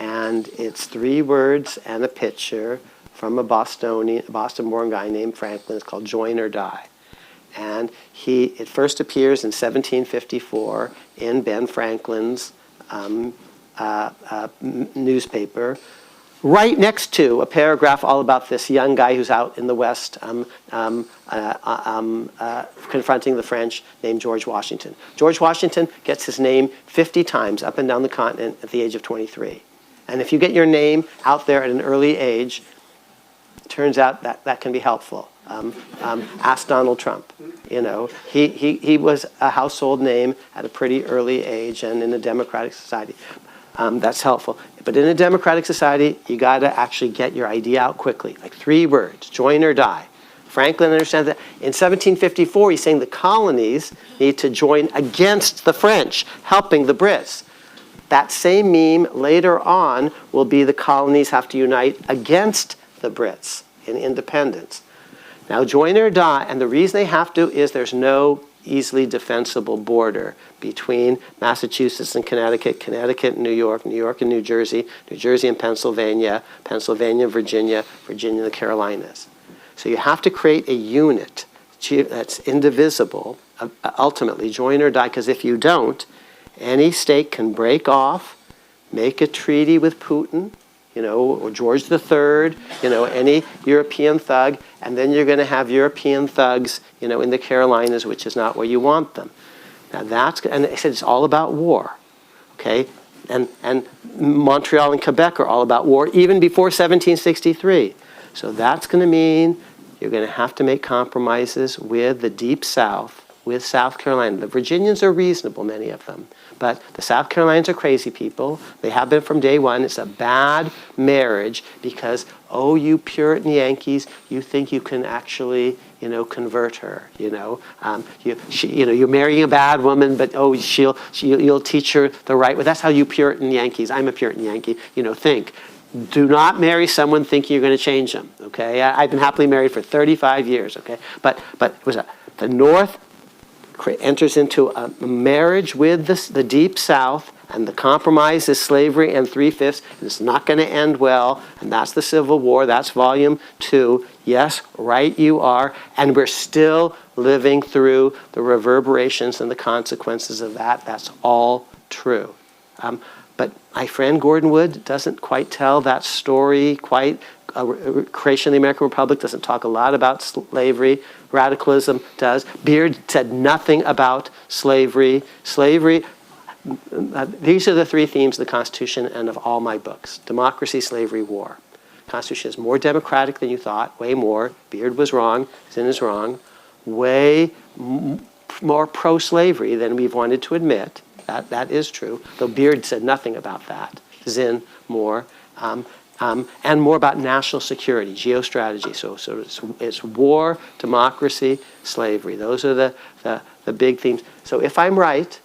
And it's 3 words and a picture from a Boston-born guy named Franklin. It's called Join or Die. And it first appears in 1754 in Ben Franklin's newspaper, right next to a paragraph all about this young guy who's out in the West confronting the French, named George Washington. George Washington gets his name 50 times up and down the continent at the age of 23. And if you get your name out there at an early age, it turns out that can be helpful. Ask Donald Trump. He was a household name at a pretty early age, and in a democratic society. That's helpful. But in a democratic society, you got to actually get your idea out quickly, like 3 words, join or die. Franklin understands that. In 1754, he's saying the colonies need to join against the French, helping the Brits. That same meme later on will be the colonies have to unite against the Brits in independence. Now, join or die, and the reason they have to is there's no easily defensible border between Massachusetts and Connecticut, Connecticut and New York, New York and New Jersey, New Jersey and Pennsylvania, Pennsylvania and Virginia, Virginia and the Carolinas. So you have to create a unit that's indivisible, ultimately, join or die, because if you don't, any state can break off, make a treaty with Putin, or George III, any European thug, and then you're going to have European thugs, in the Carolinas, which is not where you want them. Now and I said it's all about war, okay? And Montreal and Quebec are all about war, even before 1763. So that's going to mean you're going to have to make compromises with the Deep South with South Carolina. The Virginians are reasonable, many of them. But the South Carolinians are crazy people. They have been from day one. It's a bad marriage because, oh, you Puritan Yankees, you think you can actually, convert her. You're marrying a bad woman, but oh, you'll teach her the right way. That's how you Puritan Yankees. I'm a Puritan Yankee. Think. Do not marry someone thinking you're going to change them. Okay, I've been happily married for 35 years. Okay, but it was the North enters into a marriage with the Deep South, and the compromise is slavery and 3/5, and it's not going to end well, and that's the Civil War. That's volume 2. Yes, right you are, and we're still living through the reverberations and the consequences of that. That's all true. But my friend Gordon Wood doesn't quite tell that story quite. Creation of the American Republic doesn't talk a lot about slavery. Radicalism does. Beard said nothing about slavery. These are the 3 themes of the Constitution and of all my books. Democracy, slavery, war. The Constitution is more democratic than you thought, way more. Beard was wrong. Zinn is wrong. Way more pro-slavery than we've wanted to admit. That is true, though Beard said nothing about that. Zinn more. And more about national security, geostrategy. So it's war, democracy, slavery. Those are the big themes. So if I'm right,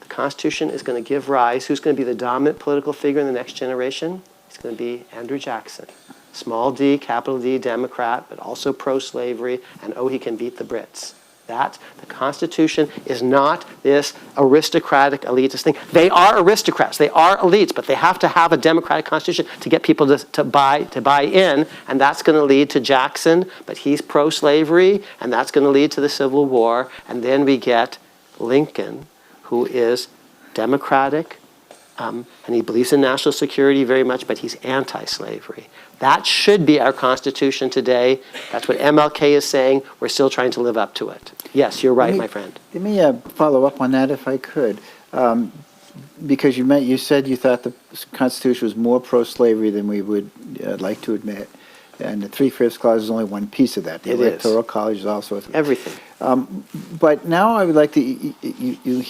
the Constitution is going to give rise. Who's going to be the dominant political figure in the next generation? It's going to be Andrew Jackson. Small d, capital D, Democrat, but also pro-slavery, and he can beat the Brits. The Constitution is not this aristocratic, elitist thing. They are aristocrats. They are elites, but they have to have a democratic constitution to get people to buy in, and that's going to lead to Jackson, but he's pro-slavery, and that's going to lead to the Civil War, and then we get Lincoln, who is democratic, and he believes in national security very much, but he's anti-slavery. That should be our Constitution today. That's what MLK is saying. We're still trying to live up to it. Yes, you're right, my friend.
Let me follow up on that if I could. Because you said you thought the Constitution was more pro-slavery than we would like to admit. And the 3/5 clause is only one piece of that. The Electoral College is also
everything.
But now I would like to, you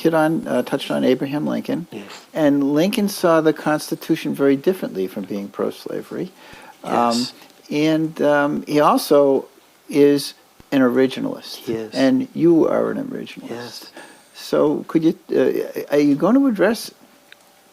touched on Abraham Lincoln.
Yes.
And Lincoln saw the Constitution very differently from being pro-slavery.
Yes.
And he also is an originalist.
He is.
And you are an originalist.
Yes.
So could you, are you going to address,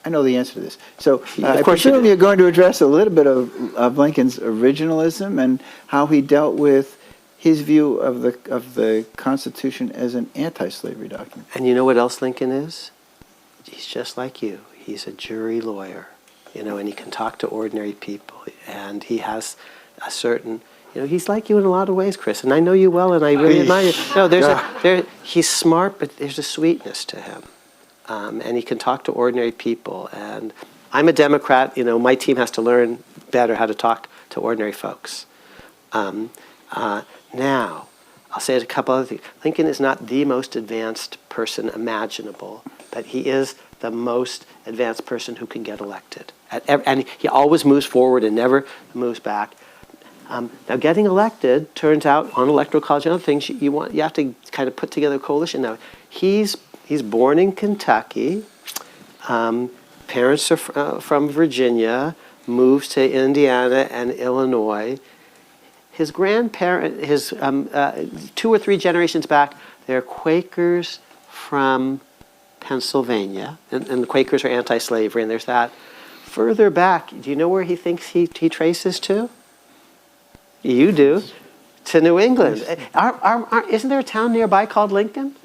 I know the answer to this. So
of course
you're going to address a little bit of Lincoln's originalism and how he dealt with his view of the Constitution as an anti-slavery document.
And you know what else Lincoln is? He's just like you. He's a jury lawyer, and he can talk to ordinary people. And he has a certain, he's like you in a lot of ways, Chris. And I know you well, and I really admire you. No, he's smart, but there's a sweetness to him. And he can talk to ordinary people. And I'm a Democrat. My team has to learn better how to talk to ordinary folks. Now, I'll say a couple other things. Lincoln is not the most advanced person imaginable, but he is the most advanced person who can get elected. And he always moves forward and never moves back. Now, getting elected turns out on Electoral College and other things, you have to kind of put together a coalition. Now, he's born in Kentucky. Parents are from Virginia. Moves to Indiana and Illinois. His grandparent, 2 or 3 generations back, they're Quakers from Pennsylvania, and the Quakers are anti-slavery, and there's that. Further back, do you know where he thinks he traces to? You do. To New England. Isn't there a town nearby called Lincoln?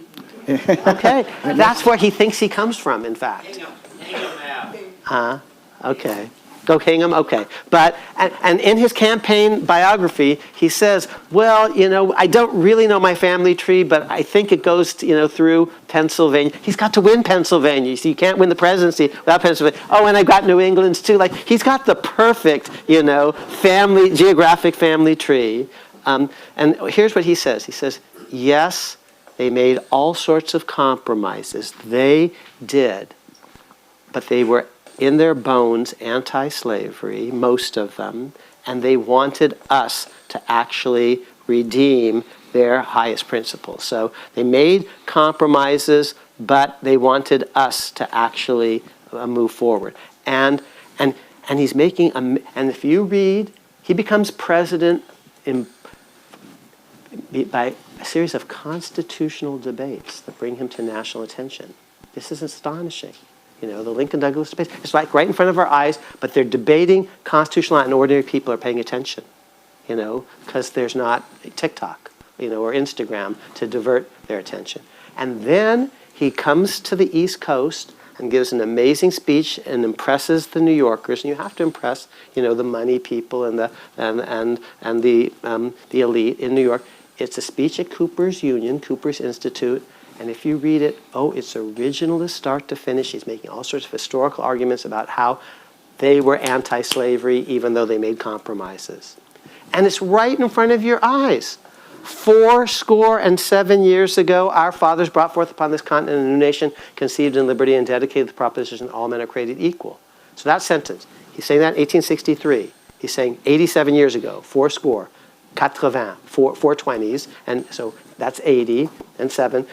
Okay, that's where he thinks he comes from, in fact. Hingham. Okay. Go Hingham? Okay. But, and in his campaign biography, he says, well, I don't really know my family tree, but I think it goes, through Pennsylvania. He's got to win Pennsylvania. So you can't win the presidency without Pennsylvania. Oh, and I got New England's too. Like, he's got the perfect, geographic family tree. And here's what he says. He says, yes, they made all sorts of compromises. They did. But they were in their bones anti-slavery, most of them, and they wanted us to actually redeem their highest principles. So they made compromises, but they wanted us to actually move forward. And he's making, and if you read, he becomes president by a series of constitutional debates that bring him to national attention. This is astonishing. The Lincoln-Douglas debate, it's like right in front of our eyes, but they're debating constitutional law and ordinary people are paying attention, because there's not TikTok, or Instagram to divert their attention. And then he comes to the East Coast and gives an amazing speech and impresses the New Yorkers. And you have to impress, the money people and the elite in New York. It's a speech at Cooper's Union, Cooper's Institute. And if you read it, it's originalist start to finish. He's making all sorts of historical arguments about how they were anti-slavery even though they made compromises. And it's right in front of your eyes. 77 years ago, our fathers brought forth upon this continent a new nation, conceived in liberty and dedicated to the proposition that all men are created equal. So that sentence, he's saying that in 1863. He's saying 87 years ago, 80, 420s, and so that's 80 and 7.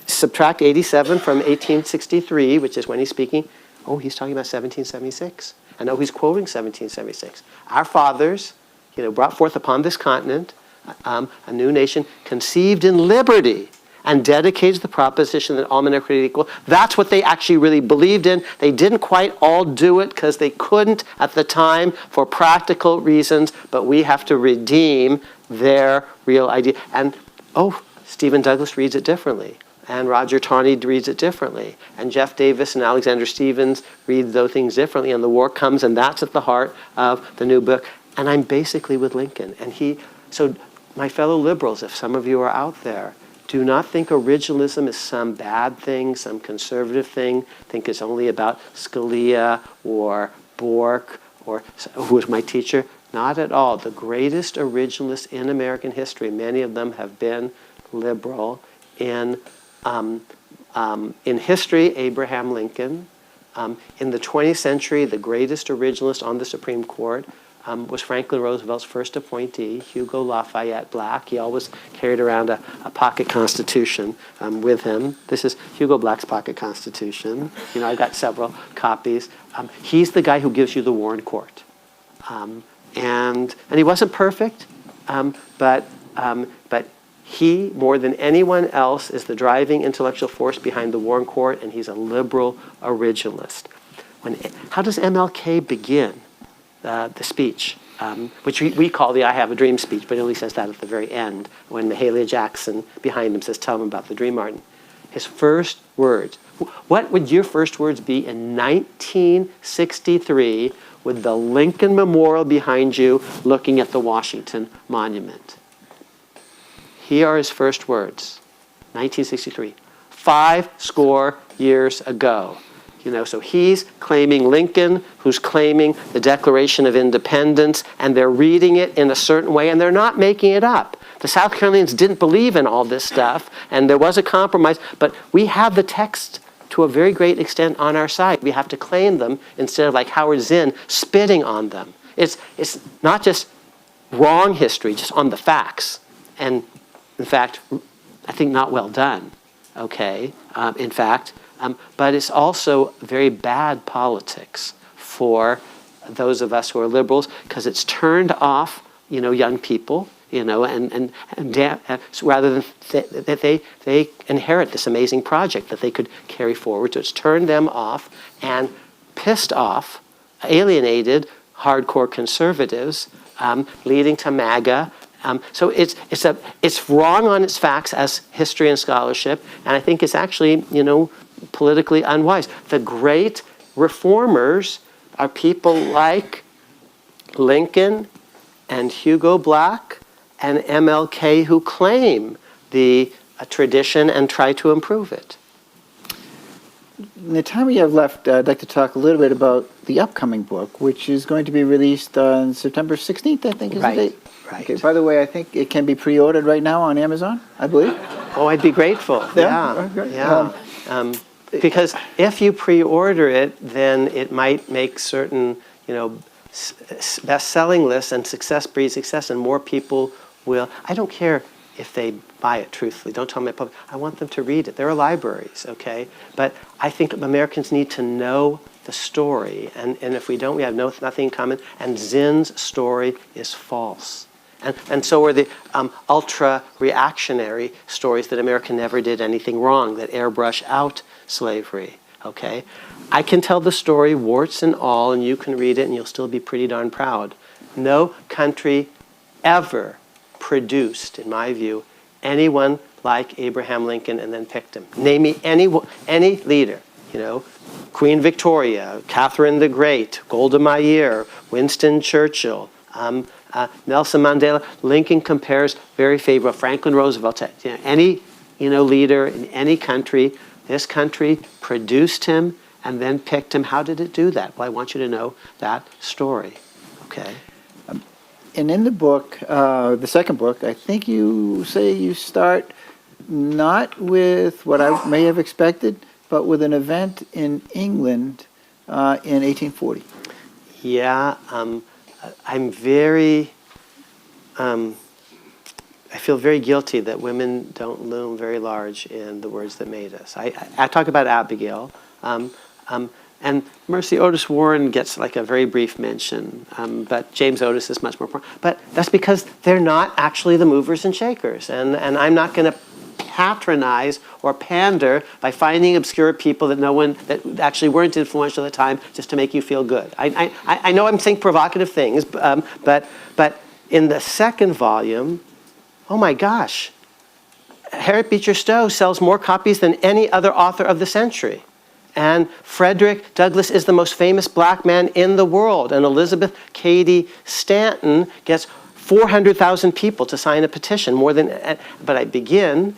Subtract 87 from 1863, which is when he's speaking. He's talking about 1776. I know he's quoting 1776. Our fathers, brought forth upon this continent a new nation conceived in liberty and dedicated to the proposition that all men are created equal. That's what they actually really believed in. They didn't quite all do it because they couldn't at the time for practical reasons, but we have to redeem their real idea. And, Stephen Douglas reads it differently. And Roger Taney reads it differently. And Jeff Davis and Alexander Stevens read those things differently. And the war comes, and that's at the heart of the new book. And I'm basically with Lincoln. So my fellow liberals, if some of you are out there, do not think originalism is some bad thing, some conservative thing. Think it's only about Scalia or Bork, or who was my teacher. Not at all. The greatest originalists in American history, many of them have been liberal. In history, Abraham Lincoln. In the 20th century, the greatest originalist on the Supreme Court was Franklin Roosevelt's first appointee, Hugo Lafayette Black. He always carried around a pocket constitution with him. This is Hugo Black's pocket constitution. I've got several copies. He's the guy who gives you the Warren Court. And he wasn't perfect, but he, more than anyone else, is the driving intellectual force behind the Warren Court, and he's a liberal originalist. How does MLK begin the speech, which we call the I Have a Dream speech, but he only says that at the very end when Mahalia Jackson behind him says, tell him about the dream, Martin. His first words. What would your first words be in 1963 with the Lincoln Memorial behind you looking at the Washington Monument? Here are his first words, 1963, 50 years ago. So he's claiming Lincoln, who's claiming the Declaration of Independence, and they're reading it in a certain way, and they're not making it up. The South Carolinians didn't believe in all this stuff, and there was a compromise, but we have the text to a very great extent on our side. We have to claim them instead of like Howard Zinn spitting on them. It's not just wrong history, just on the facts. And in fact, I think not well done, okay, in fact. But it's also very bad politics for those of us who are liberals because it's turned off, young people, and so rather than that they inherit this amazing project that they could carry forward. So it's turned them off and pissed off, alienated hardcore conservatives, leading to MAGA. So it's wrong on its facts as history and scholarship, and I think it's actually, politically unwise. The great reformers are people like Lincoln and Hugo Black and MLK who claim the tradition and try to improve it.
In the time we have left, I'd like to talk a little bit about the upcoming book, which is going to be released on September 16th, I think is the date.
Right.
Okay, by the way, I think it can be pre-ordered right now on Amazon, I believe.
Oh, I'd be grateful.
Yeah.
Because if you pre-order it, then it might make certain, best-selling lists, and success breeds success, and more people will. I don't care if they buy it truthfully. Don't tell me public. I want them to read it. There are libraries, okay? But I think Americans need to know the story. And if we don't, we have nothing in common. And Zinn's story is false. And so are the ultra-reactionary stories that America never did anything wrong, that airbrush out slavery, okay? I can tell the story, warts and all, and you can read it and you'll still be pretty darn proud. No country ever produced, in my view, anyone like Abraham Lincoln and then picked him. Name me any leader, Queen Victoria, Catherine the Great, Golda Meir, Winston Churchill, Nelson Mandela. Lincoln compares very favorably. Franklin Roosevelt, any leader in any country. This country produced him and then picked him. How did it do that? Well, I want you to know that story. Okay.
And in the book, the second book, I think you say you start not with what I may have expected, but with an event in England in 1840.
Yeah, I'm very, I feel very guilty that women don't loom very large in The Words That Made Us. I talk about Abigail, and Mercy Otis Warren gets like a very brief mention, but James Otis is much more important. But that's because they're not actually the movers and shakers, and I'm not going to patronize or pander by finding obscure people that actually weren't influential at the time just to make you feel good. I know I'm saying provocative things, but in the second volume, oh my gosh, Harriet Beecher Stowe sells more copies than any other author of the century. And Frederick Douglass is the most famous black man in the world. And Elizabeth Cady Stanton gets 400,000 people to sign a petition, more than. But I begin.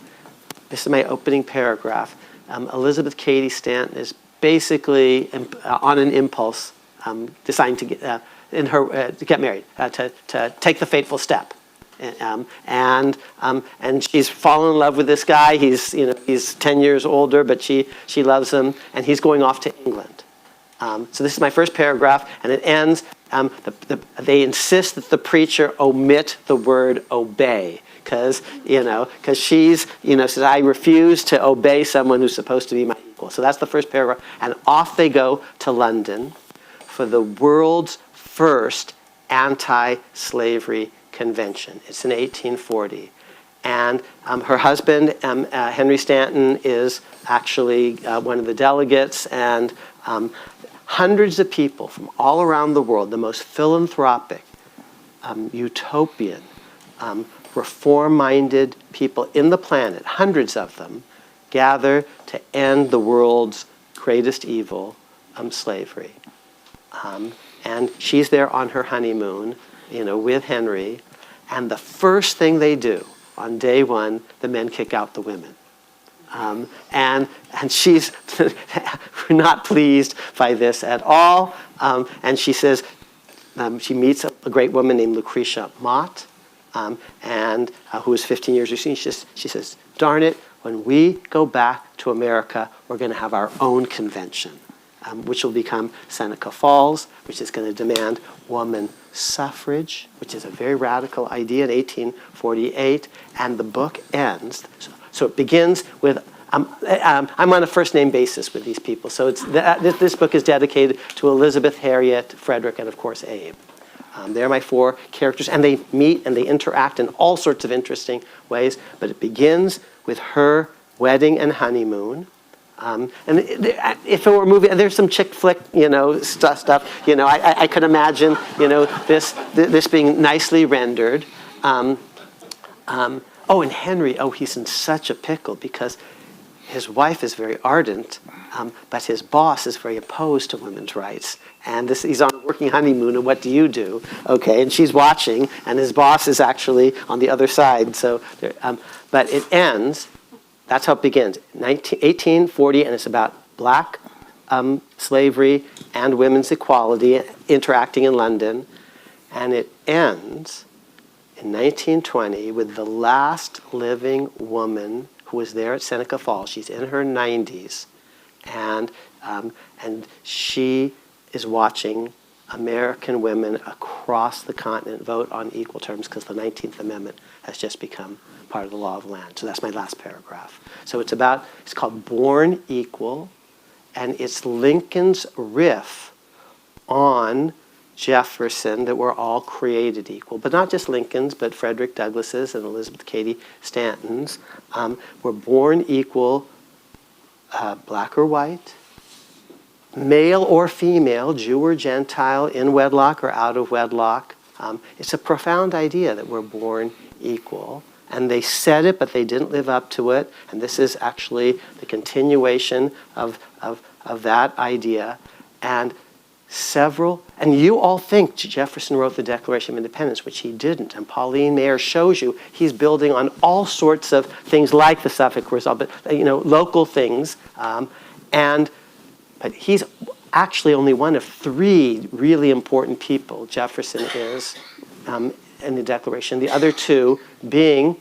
This is my opening paragraph. Elizabeth Cady Stanton is basically on an impulse, deciding to get married, to take the fateful step. And she's fallen in love with this guy. He's 10 years older, but she loves him, and he's going off to England. So this is my first paragraph, and it ends. They insist that the preacher omit the word obey, because she's says, I refuse to obey someone who's supposed to be my equal. So that's the first paragraph, and off they go to London for the world's first anti-slavery convention. It's in 1840. And her husband, Henry Stanton, is actually one of the delegates, and hundreds of people from all around the world, the most philanthropic, utopian, reform-minded people in the planet, hundreds of them, gather to end the world's greatest evil, slavery. And she's there on her honeymoon, with Henry, and the first thing they do on day one, the men kick out the women. And she's not pleased by this at all. And she says, she meets a great woman named Lucretia Mott, and who was 15 years her senior. She says, darn it, when we go back to America, we're going to have our own convention, which will become Seneca Falls, which is going to demand woman suffrage, which is a very radical idea in 1848. And the book ends. So it begins with, I'm on a first-name basis with these people. So this book is dedicated to Elizabeth, Harriet, Frederick, and of course Abe. They're my four characters, and they meet and they interact in all sorts of interesting ways. But it begins with her wedding and honeymoon. And if it were a movie, there's some chick flick, stuff. I could imagine, this being nicely rendered. And Henry, he's in such a pickle because his wife is very ardent, but his boss is very opposed to women's rights. And he's on a working honeymoon, and what do you do? Okay, and she's watching, and his boss is actually on the other side. So, but it ends. That's how it begins, 1840, and it's about black slavery and women's equality interacting in London. And it ends in 1920 with the last living woman who was there at Seneca Falls. She's in her 90s, and she is watching American women across the continent vote on equal terms because the 19th Amendment has just become part of the law of land. So that's my last paragraph. So it's called Born Equal, and it's Lincoln's riff on Jefferson that we're all created equal, but not just Lincoln's, but Frederick Douglass's and Elizabeth Cady Stanton's. We're born equal, black or white, male or female, Jew or Gentile, in wedlock or out of wedlock. It's a profound idea that we're born equal. And they said it, but they didn't live up to it. And this is actually the continuation of that idea. And you all think Jefferson wrote the Declaration of Independence, which he didn't. And Pauline Maier shows you he's building on all sorts of things like the Suffolk Resolve, but local things. But he's actually only one of three really important people. Jefferson is in the Declaration. The other two being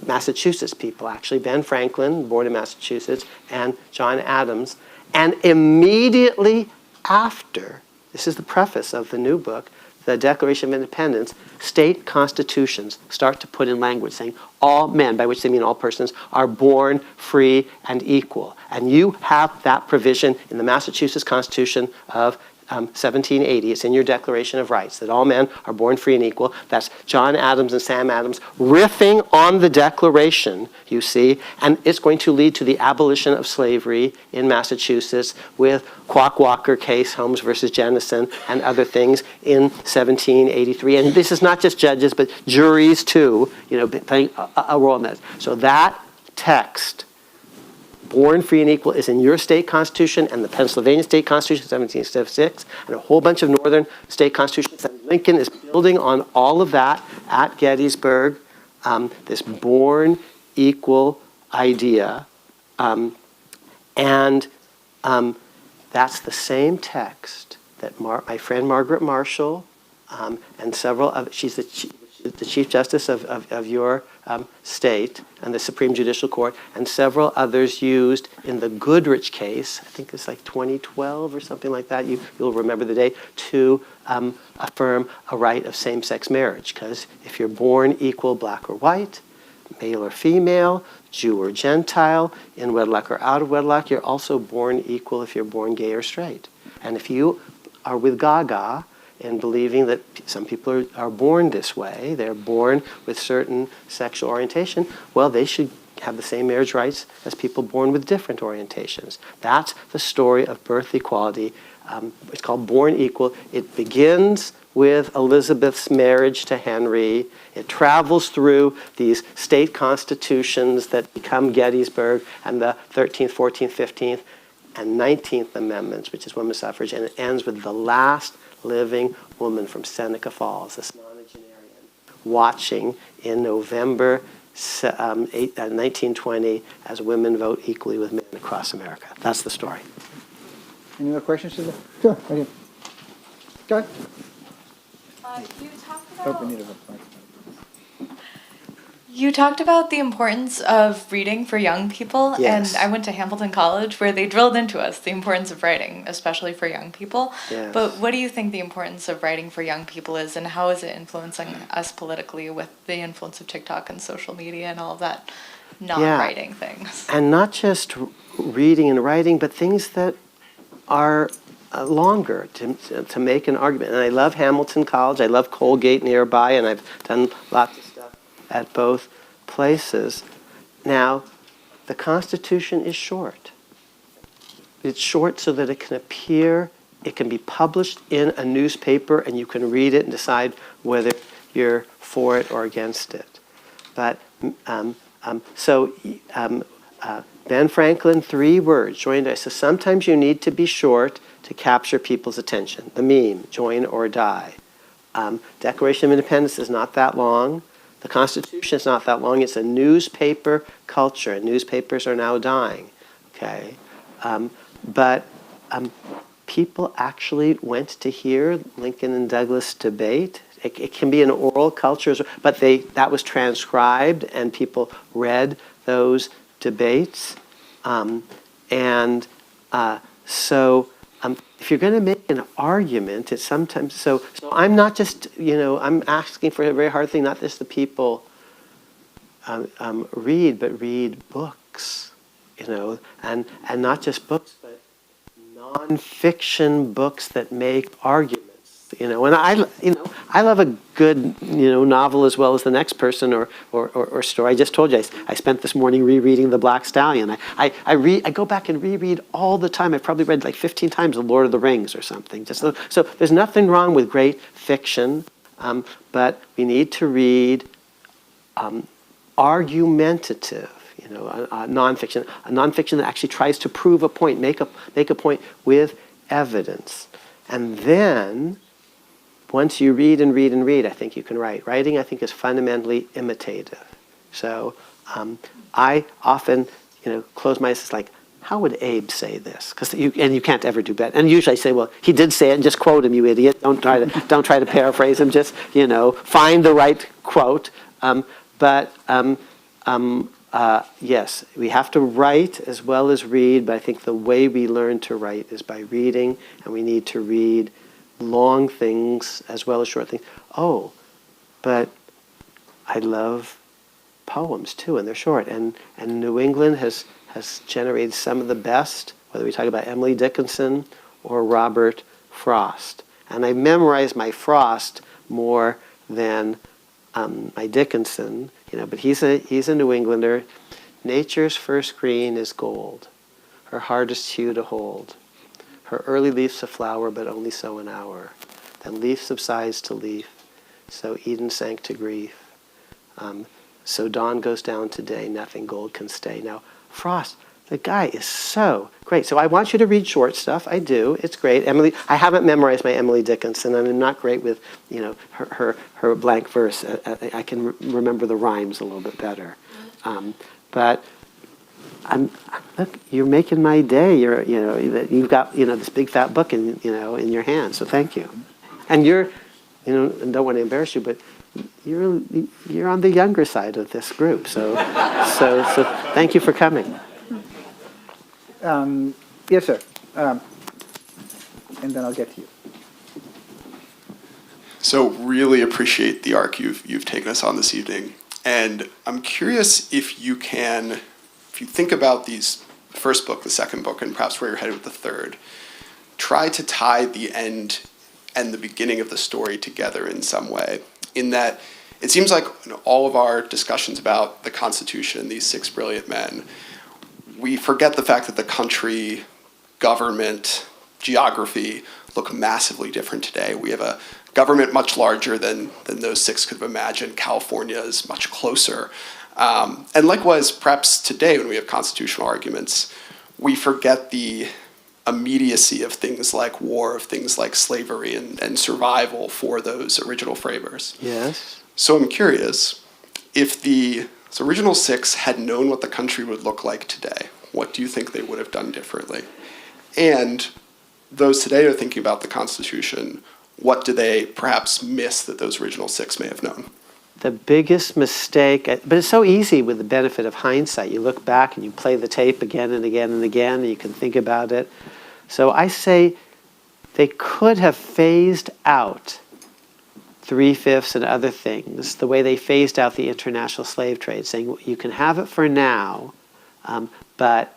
Massachusetts people, actually. Ben Franklin, born in Massachusetts, and John Adams. And immediately after, this is the preface of the new book, the Declaration of Independence, state constitutions start to put in language saying all men, by which they mean all persons, are born free and equal. And you have that provision in the Massachusetts Constitution of 1780. It's in your Declaration of Rights, that all men are born free and equal. That's John Adams and Sam Adams riffing on the Declaration, you see, and it's going to lead to the abolition of slavery in Massachusetts with Quock Walker case, Holmes versus Jennison, and other things in 1783. And this is not just judges, but juries too, playing a role in that. So that text, born free and equal, is in your state constitution and the Pennsylvania state constitution, 1776, and a whole bunch of northern state constitutions. And Lincoln is building on all of that at Gettysburg, this born equal idea. That's the same text that my friend Margaret Marshall and several of, she's the Chief Justice of your state and the Supreme Judicial Court, and several others used in the Goodrich case, I think it's like 2012 or something like that, you'll remember the date, to affirm a right of same-sex marriage. Because if you're born equal, black or white, male or female, Jew or Gentile, in wedlock or out of wedlock, you're also born equal if you're born gay or straight. And if you are with Gaga in believing that some people are born this way, they're born with certain sexual orientation, well, they should have the same marriage rights as people born with different orientations. That's the story of birth equality. It's called Born Equal. It begins with Elizabeth's marriage to Henry. It travels through these state constitutions that become Gettysburg and the 13th, 14th, 15th, and 19th Amendments, which is women's suffrage, and it ends with the last living woman from Seneca Falls, this nonagenarian, watching in November 1920 as women vote equally with men across America. That's the story.
Any more questions? Sure, right here. Go ahead.
You talked
Oh,
about
we need a mic.
You talked about the importance of reading for young people,
Yes.
and I went to Hamilton College where they drilled into us the importance of writing, especially for young people.
Yes.
But what do you think the importance of writing for young people is, and how is it influencing us politically with the influence of TikTok and social media and all of that non-writing things?
And not just reading and writing, but things that are longer to make an argument. And I love Hamilton College. I love Colgate nearby, and I've done lots of stuff at both places. Now, the Constitution is short. It's short so that it can appear, it can be published in a newspaper, and you can read it and decide whether you're for it or against it. But Ben Franklin, 3 words, join. So sometimes you need to be short to capture people's attention. The meme, join or die. Declaration of Independence is not that long. The Constitution is not that long. It's a newspaper culture, and newspapers are now dying. Okay, but people actually went to hear Lincoln and Douglas debate. It can be an oral culture, but that was transcribed, and people read those debates. So if if you're going to make an argument, it's sometimes, so I'm not just, I'm asking for a very hard thing, not just the people read, but read books, and not just books, but non-fiction books that make arguments, and I love a good, novel as well as the next person or story. I just told you, I spent this morning rereading The Black Stallion. I go back and reread all the time. I've probably read like 15 times The Lord of the Rings or something. So there's nothing wrong with great fiction, but we need to read argumentative, nonfiction, a nonfiction that actually tries to prove a point, make a point with evidence. And then, once you read and read and read, I think you can write. Writing, I think, is fundamentally imitative. So I often, close my eyes, it's like, how would Abe say this? And you can't ever do better. And usually I say, well, he did say it, and just quote him, you idiot. Don't try to paraphrase him. Just, find the right quote. Yes, we have to write as well as read, but I think the way we learn to write is by reading, and we need to read long things as well as short things. Oh, but I love poems too, and they're short. And New England has generated some of the best, whether we talk about Emily Dickinson or Robert Frost. And I memorized my Frost more than my Dickinson, but he's a New Englander. Nature's first green is gold, her hardest hue to hold. Her early leaf's a flower, but only so an hour. Then leaf subsides to leaf, so Eden sank to grief. So dawn goes down to day, nothing gold can stay. Now, Frost, the guy is so great. So I want you to read short stuff. I do. It's great. I haven't memorized my Emily Dickinson, and I'm not great with, her blank verse. I can remember the rhymes a little bit better. But look, you're making my day. You've got, this big fat book in your hand. So thank you. And you're, and don't want to embarrass you, but you're on the younger side of this group. So thank you for coming.
Yes, sir. And then I'll get to you.
So really appreciate the arc you've taken us on this evening. And I'm curious if you think about these first book, the second book, and perhaps where you're headed with the third, try to tie the end and the beginning of the story together in some way. In that it seems like all of our discussions about the Constitution, these six brilliant men, we forget the fact that the country, government, geography look massively different today. We have a government much larger than those six could have imagined. California is much closer. And likewise, perhaps today when we have constitutional arguments, we forget the immediacy of things like war, of things like slavery and survival for those original framers.
Yes.
So I'm curious, if the original six had known what the country would look like today, what do you think they would have done differently? And those today are thinking about the Constitution, what do they perhaps miss that those original six may have known?
The biggest mistake, but it's so easy with the benefit of hindsight. You look back and you play the tape again and again and again, and you can think about it. So I say they could have phased out 3/5 and other things, the way they phased out the international slave trade, saying you can have it for now, but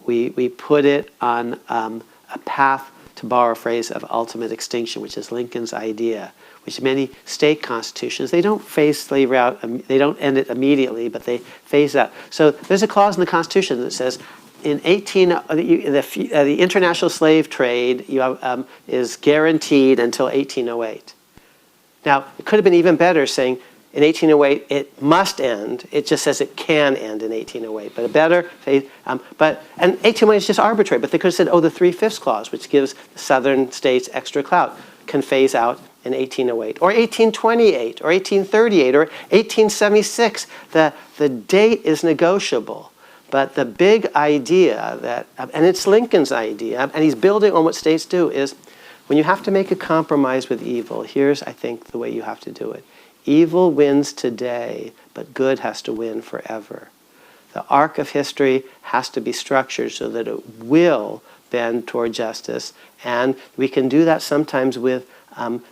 we put it on a path, to borrow a phrase, of ultimate extinction, which is Lincoln's idea, which many state constitutions, they don't phase slavery out, they don't end it immediately, but they phase out. So there's a clause in the Constitution that says the international slave trade is guaranteed until 1808. Now, it could have been even better saying in 1808 it must end. It just says it can end in 1808. But a better phase, and 1808 is just arbitrary. But they could have said, the 3/5 clause, which gives the southern states extra clout, can phase out in 1808 or 1828 or 1838 or 1876. The date is negotiable. But the big idea and it's Lincoln's idea, and he's building on what states do, is when you have to make a compromise with evil, here's, I think, the way you have to do it. Evil wins today, but good has to win forever. The arc of history has to be structured so that it will bend toward justice. And we can do that sometimes with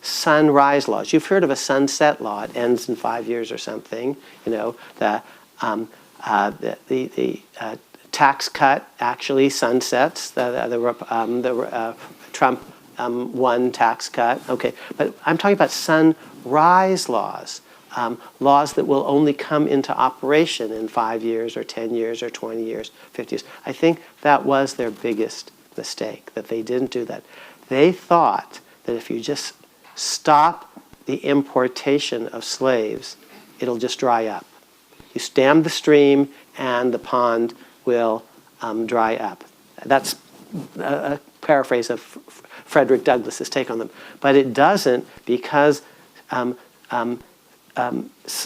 sunrise laws. You've heard of a sunset law. It ends in 5 years or something. You know, the tax cut actually sunsets. The Trump won tax cut. Okay, but I'm talking about sunrise laws. Laws that will only come into operation in 5 years or 10 years or 20 years, 50 years. I think that was their biggest mistake, that they didn't do that. They thought that if you just stop the importation of slaves, it'll just dry up. You dam the stream and the pond will dry up. That's a paraphrase of Frederick Douglass's take on them. But it doesn't, because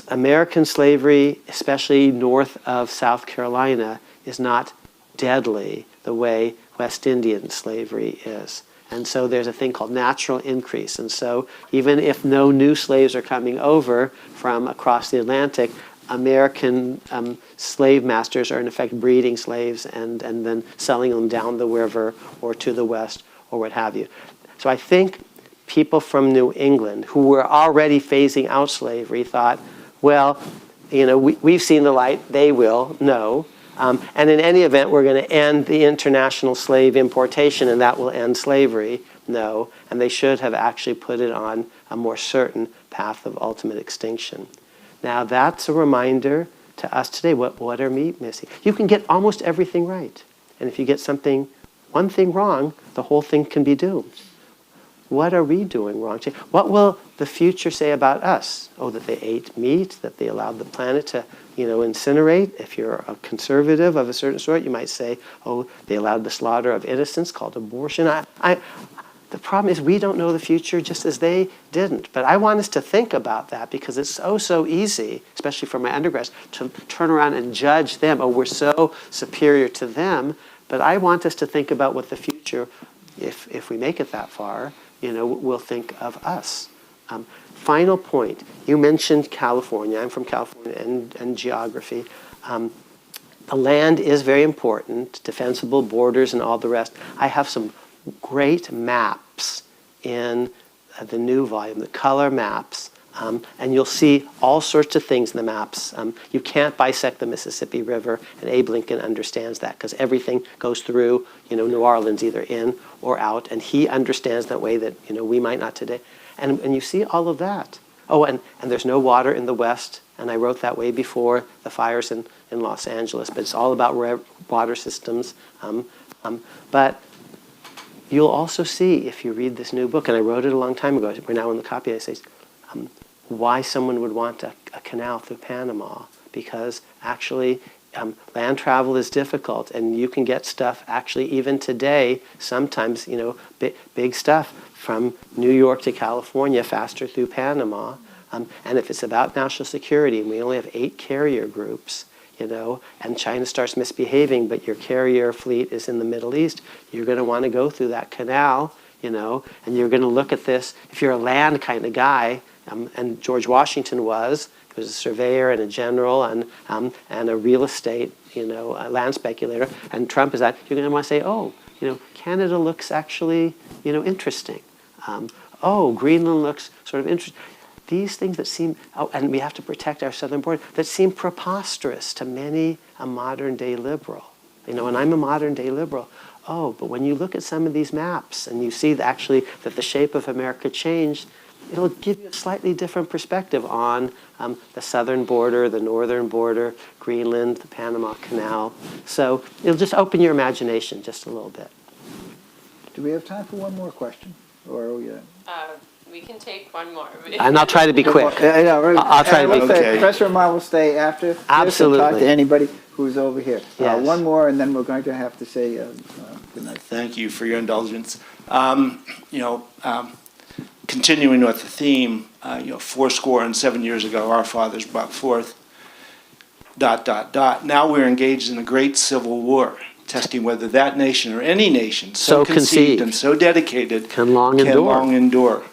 American slavery, especially north of South Carolina, is not deadly the way West Indian slavery is. And so there's a thing called natural increase. And so even if no new slaves are coming over from across the Atlantic, American slave masters are in effect breeding slaves and then selling them down the river or to the west or what have you. So I think people from New England who were already phasing out slavery thought, well, you know, we've seen the light, they will, no. And in any event, we're going to end the international slave importation and that will end slavery, no. And they should have actually put it on a more certain path of ultimate extinction. Now that's a reminder to us today, what are we missing? You can get almost everything right. And if you get one thing wrong, the whole thing can be doomed. What are we doing wrong? What will the future say about us? Oh, that they ate meat, that they allowed the planet to, incinerate. If you're a conservative of a certain sort, you might say, oh, they allowed the slaughter of innocents called abortion. The problem is we don't know the future just as they didn't. But I want us to think about that because it's so easy, especially for my undergrads, to turn around and judge them. Oh, we're so superior to them. But I want us to think about what the future, if we make it that far, will think of us. Final point. You mentioned California. I'm from California and geography. The land is very important, defensible borders and all the rest. I have some great maps in the new volume, the color maps. And you'll see all sorts of things in the maps. You can't bisect the Mississippi River, and Abe Lincoln understands that because everything goes through, New Orleans, either in or out, and he understands that way that, we might not today. And you see all of that. Oh, and there's no water in the West, and I wrote that way before the fires in Los Angeles, but it's all about water systems. But you'll also see, if you read this new book, and I wrote it a long time ago, we're now in the copy, I say, why someone would want a canal through Panama, because actually land travel is difficult, and you can get stuff actually even today, sometimes, big stuff from New York to California faster through Panama. And if it's about national security, and we only have 8 carrier groups, and China starts misbehaving, but your carrier fleet is in the Middle East, you're going to want to go through that canal, and you're going to look at this. If you're a land kind of guy, and George Washington was a surveyor and a general and a real estate, a land speculator, and Trump is that, you're going to want to say, oh, Canada looks actually, interesting. Oh, Greenland looks sort of interesting. These things that seem, and we have to protect our southern border, that seem preposterous to many a modern day liberal. And I'm a modern day liberal. Oh, but when you look at some of these maps and you see that the shape of America changed, it'll give you a slightly different perspective on the southern border, the northern border, Greenland, the Panama Canal. So it'll just open your imagination just a little bit.
Do we have time for one more question? Or are we,
we can take one more.
And I'll try to be quick. I'll try to be quick.
Professor Amar will stay after.
Absolutely.
Talk to anybody who's over here.
Yes.
One more, and then we're going to have to say good night.
Thank you for your indulgence. Continuing with the theme, 7 years ago, our fathers brought forth ... Now we're engaged in a great civil war, testing whether that nation or any nation so conceived and so dedicated
can long endure.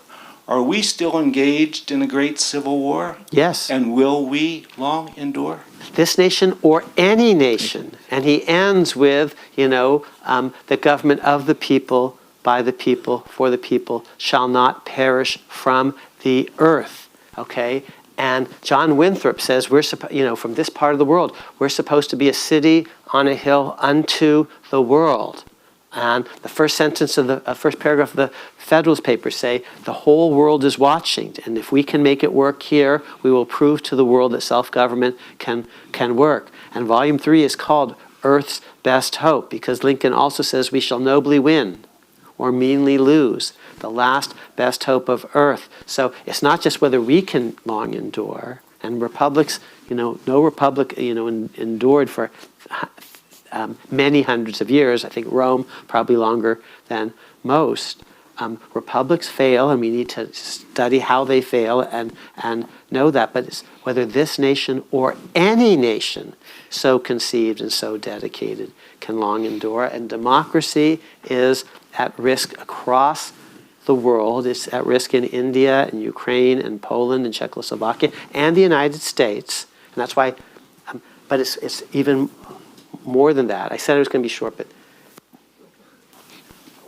Are we still engaged in a great civil war?
Yes.
And will we long endure?
this nation or any nation. And he ends with, the government of the people, by the people, for the people, shall not perish from the earth. Okay? And John Winthrop says, from this part of the world, we're supposed to be a city on a hill unto the world. And the first sentence of the first paragraph of the Federalist Papers say, the whole world is watching. And if we can make it work here, we will prove to the world that self-government can work. And volume 3 is called Earth's Best Hope, because Lincoln also says we shall nobly win or meanly lose, the last best hope of earth. So it's not just whether we can long endure. And republics, no republic, endured for many hundreds of years. I think Rome probably longer than most. Republics fail, and we need to study how they fail and know that. But it's whether this nation or any nation so conceived and so dedicated can long endure. And democracy is at risk across the world. It's at risk in India and Ukraine and Poland and Czechoslovakia and the United States. And that's why, but it's even more than that. I said it was going to be short, but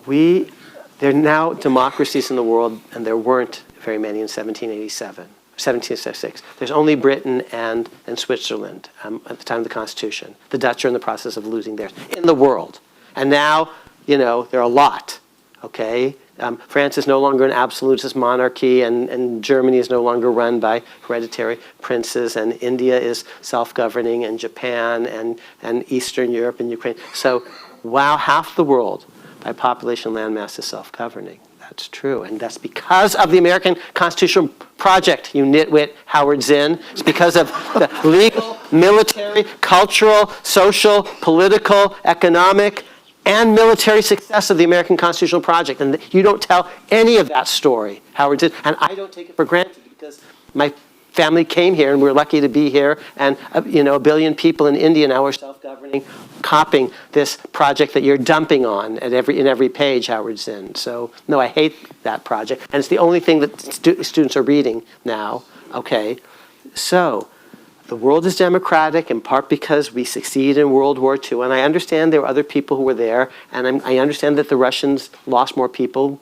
there are now democracies in the world, and there weren't very many in 1776. There's only Britain and Switzerland at the time of the Constitution. The Dutch are in the process of losing theirs in the world. And now, there are a lot, okay? France is no longer an absolutist monarchy, and Germany is no longer run by hereditary princes, and India is self-governing, and Japan, and Eastern Europe, and Ukraine. So, wow, half the world by population landmass is self-governing. That's true, and that's because of the American constitutional project, you nitwit Howard Zinn. It's because of the legal, military, cultural, social, political, economic, and military success of the American constitutional project. And you don't tell any of that story, Howard did. And I don't take it for granted because my family came here and we're lucky to be here. And, a billion people in India now are self-governing, copying this project that you're dumping on in every page, Howard Zinn. So, no, I hate that project. And it's the only thing that students are reading now. Okay, so the world is democratic in part because we succeeded in World War II. And I understand there were other people who were there. And I understand that the Russians lost more people.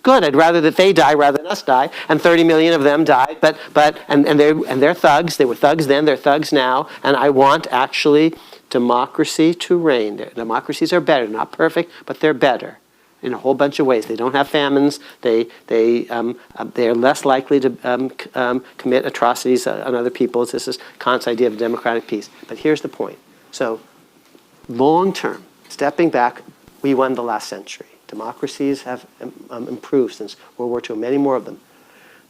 Good. I'd rather that they die rather than us die. And 30 million of them died. But they're thugs. They were thugs then. They're thugs now. And I want actually democracy to reign. Democracies are better. Not perfect, but they're better in a whole bunch of ways. They don't have famines. They're less likely to commit atrocities on other people. This is Kant's idea of democratic peace. But here's the point. So, long term, stepping back, we won the last century. Democracies have improved since World War II, many more of them.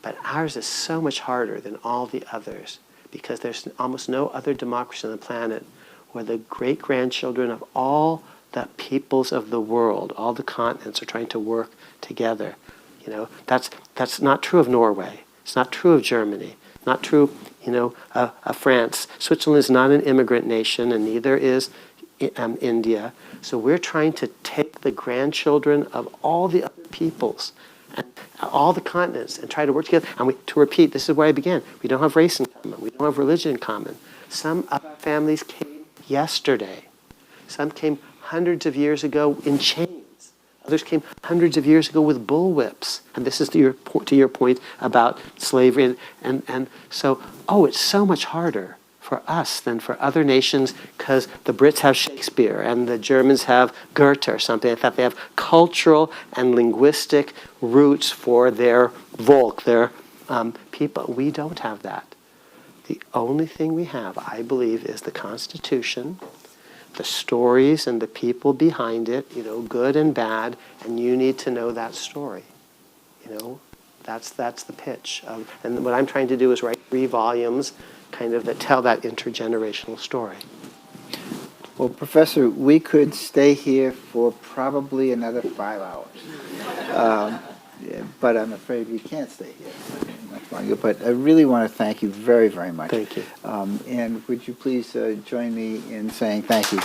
But ours is so much harder than all the others because there's almost no other democracy on the planet where the great-grandchildren of all the peoples of the world, all the continents are trying to work together. That's not true of Norway. It's not true of Germany. Not true, of France. Switzerland is not an immigrant nation, and neither is India. So we're trying to take the grandchildren of all the other peoples and all the continents and try to work together. And to repeat, this is where I began. We don't have race in common. We don't have religion in common. Some of our families came yesterday. Some came hundreds of years ago in chains. Others came hundreds of years ago with bullwhips. And this is to your point about slavery. And so, it's so much harder for us than for other nations because the Brits have Shakespeare and the Germans have Goethe or something like that. They have cultural and linguistic roots for their Volk, their people. We don't have that. The only thing we have, I believe, is the Constitution, the stories and the people behind it, good and bad, and you need to know that story. That's the pitch. And what I'm trying to do is write 3 volumes kind of that tell that intergenerational story.
Well, Professor, we could stay here for probably another 5 hours. But I'm afraid we can't stay here much longer. But I really want to thank you very, very much.
Thank you.
And would you please join me in saying thank you?